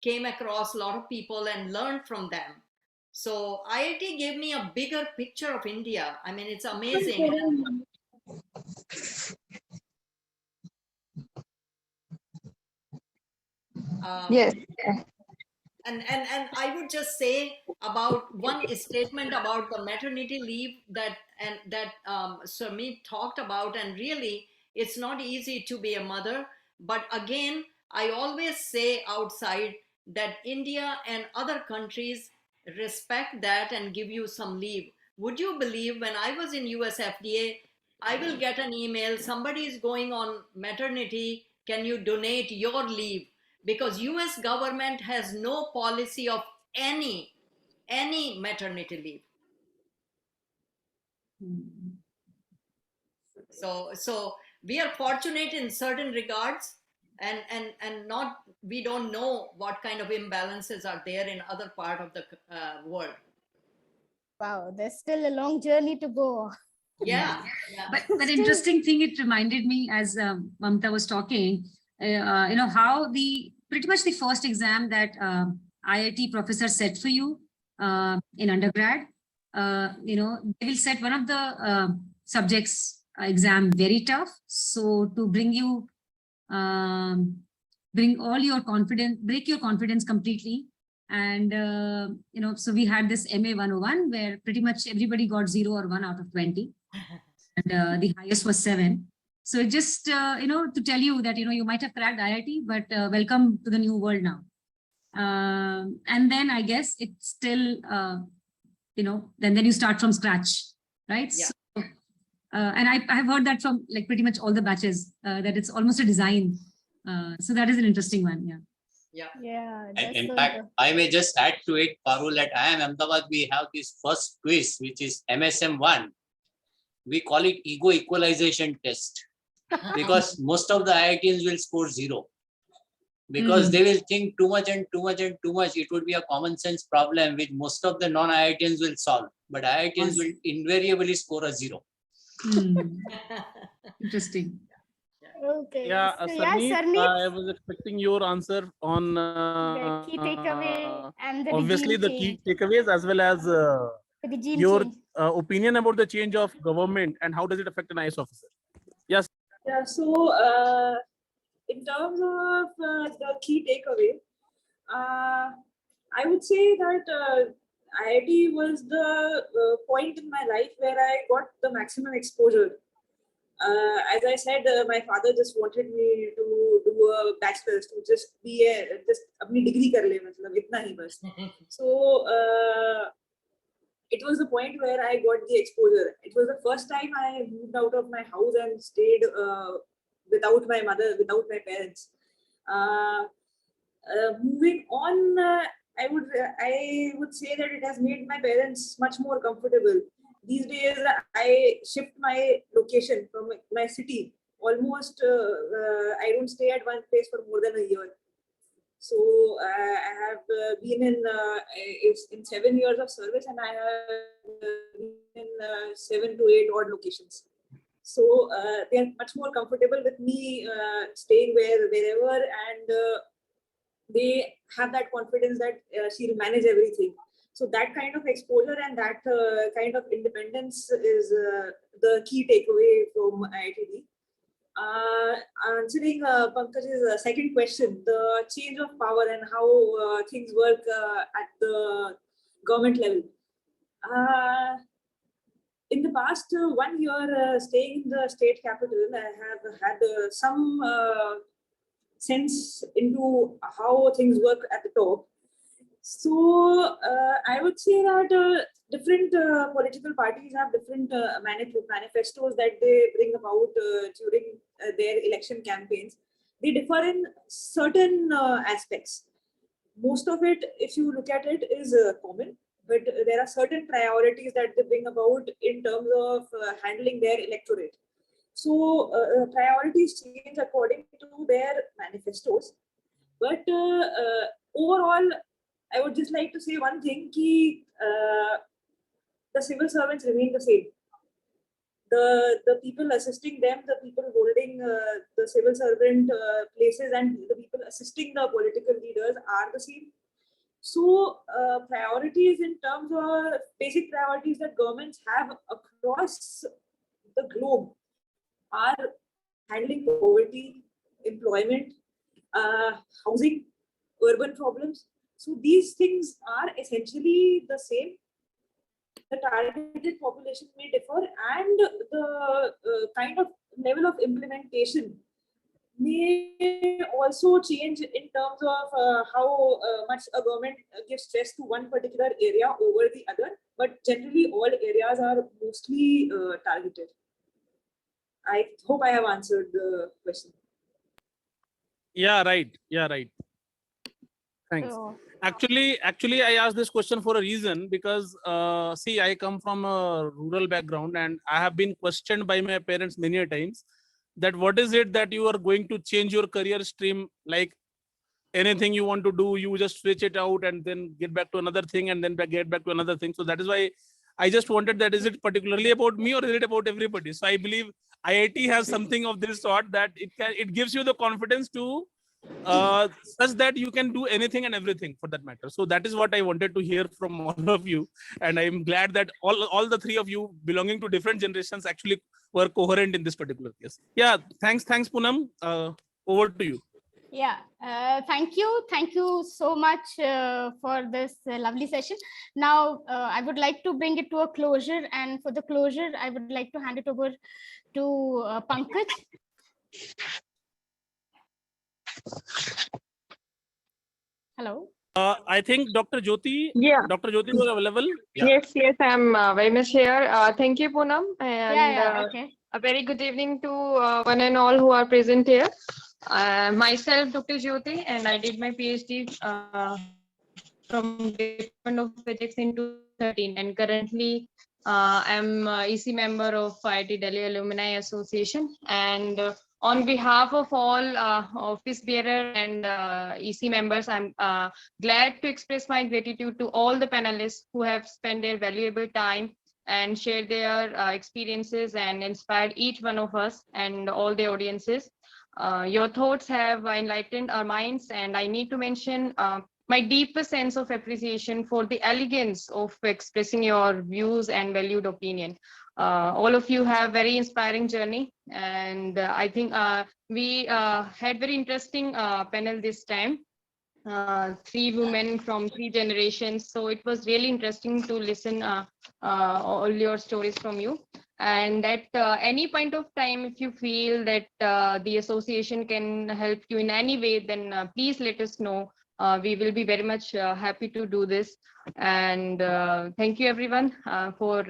came across a lot of people and learned from them. So IIT gave me a bigger picture of India. I mean, it's amazing. Yes. And I would just say about one statement about the maternity leave that Sarmeet talked about, and really it's not easy to be a mother. But again, I always say outside that India and other countries respect that and give you some leave. Would you believe, when I was in US FDA, I will get an email, somebody is going on maternity, can you donate your leave? Because US government has no policy of any maternity leave. So we are fortunate in certain regards, and not, we don't know what kind of imbalances are there in other part of the world. Wow, there's still a long journey to go. Yeah. But interesting thing, it reminded me as Mamta was talking, how pretty much the first exam that IIT professor set for you in undergrad, they will set one of the subjects exam very tough. So to bring you, bring all your confidence, break your confidence completely. And, so we had this MA 101 where pretty much everybody got 0 or 1 out of 20. And the highest was 7. So just, to tell you that, you might have cracked IIT, but welcome to the new world now. And then I guess it's still, then you start from scratch, right? Yeah. So, and I've heard that from like pretty much all the batches, that it's almost a design. So that is an interesting one. Yeah. Yeah. And in fact, I may just add to it, Parul, at IIM Ahmedabad, we have this first quiz, which is MSM1. We call it ego equalization test, because most of the IITians will score 0. Because they will think too much and too much and too much. It would be a common sense problem which most of the non-IITians will solve. But IITians will invariably score a 0. Interesting. Okay. Yeah, So, Sarneet, Sarneet, I was expecting your answer on the key takeaway and the obviously regime the change. key takeaways, as well as The regime your change. opinion about the change of government and how does it affect an IS officer. Yes. Yeah, so in terms of the key takeaway, I would say that IIT was the point in my life where I got the maximum exposure. As I said, my father just wanted me to do a bachelor's, to just अपनी degree कर ले, मतलब इतना ही बस. So it was the point where I got the exposure. It was the first time I moved out of my house and stayed without my mother, without my parents. Moving on, I would say that it has made my parents much more comfortable. These days, I shift my location from my city. Almost, I don't stay at one place for more than a year. So I have been in 7 years of service, and I have been in 7 to 8 odd locations. So they are much more comfortable with me staying wherever, and they have that confidence that she'll manage everything. So that kind of exposure and that kind of independence is the key takeaway from IITD. Answering Pankaj's second question, the change of power and how things work at the government level. In the past 1 year staying in the state capital, I have had some sense into how things work at the top. So I would say that different political parties have different manifestos that they bring about during their election campaigns. They differ in certain aspects. Most of it, if you look at it, is common, but there are certain priorities that they bring about in terms of handling their electorate. So priorities change according to their manifestos. But overall, I would just like to say one thing, the civil servants remain the same. the people assisting them, the people holding the civil servant places, and the people assisting the political leaders are the same. So priorities in terms of basic priorities that governments have across the globe are handling poverty, employment, housing, urban problems. So these things are essentially the same. The targeted population may differ, and the kind of level of implementation may also change in terms of how much a government gives stress to one particular area over the other. But generally, all areas are mostly targeted. I hope I have answered the question. Yeah, right. Thanks. So, Actually, I asked this question for a reason because, see, I come from a rural background and I have been questioned by my parents many a times that what is it that you are going to change your career stream, like anything you want to do, you just switch it out and then get back to another thing and then get back to another thing. So that is why I just wanted that, is it particularly about me or is it about everybody? So I believe IIT has something of this sort that it gives you the confidence to such that you can do anything and everything for that matter. So that is what I wanted to hear from all of you, and I'm glad that all the three of you belonging to different generations actually were coherent in this particular case. Yeah, thanks Poonam. Over to you. yeah, thank you so much for this lovely session. Now I would like to bring it to a closure, and for the closure I would like to hand it over to Pankaj. Hello. I think Dr. Jyoti. Yeah. Dr. Jyoti was available. Yeah. Yes, I'm very much here. Thank you, Poonam, and Okay. a very good evening to one and all who are present here. Myself, Dr. Jyoti, and I did my PhD from Department of Physics in 2013, and currently I'm EC member of IIT Delhi Alumni Association, and on behalf of all office bearer and EC members, I'm glad to express my gratitude to all the panelists who have spent their valuable time and shared their experiences and inspired each one of us and all the audiences. Your thoughts have enlightened our minds, and I need to mention my deepest sense of appreciation for the elegance of expressing your views and valued opinion. All of you have very inspiring journey, and I think we had very interesting panel this time. Three women from three generations, so it was really interesting to listen all your stories from you. And at any point of time, if you feel that the association can help you in any way, then please let us know. We will be very much happy to do this. And thank you everyone for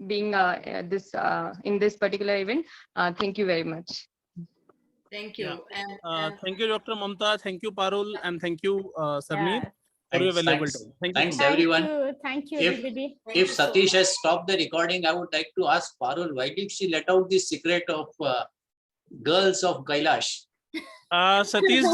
being in this particular event. Thank you very much. Thank you. Yeah. And Thank you, Dr. Mamta. Thank you, Parul, and thank you, Sarneet, Yeah. for your Thanks, valuable thanks. time. Thank you. Thanks, so much. everyone. Thank you, If- everybody. thank you If so Satish much. has stopped the recording, I would like to ask Parul, why did she let out the secret of girls of Kailash? Satish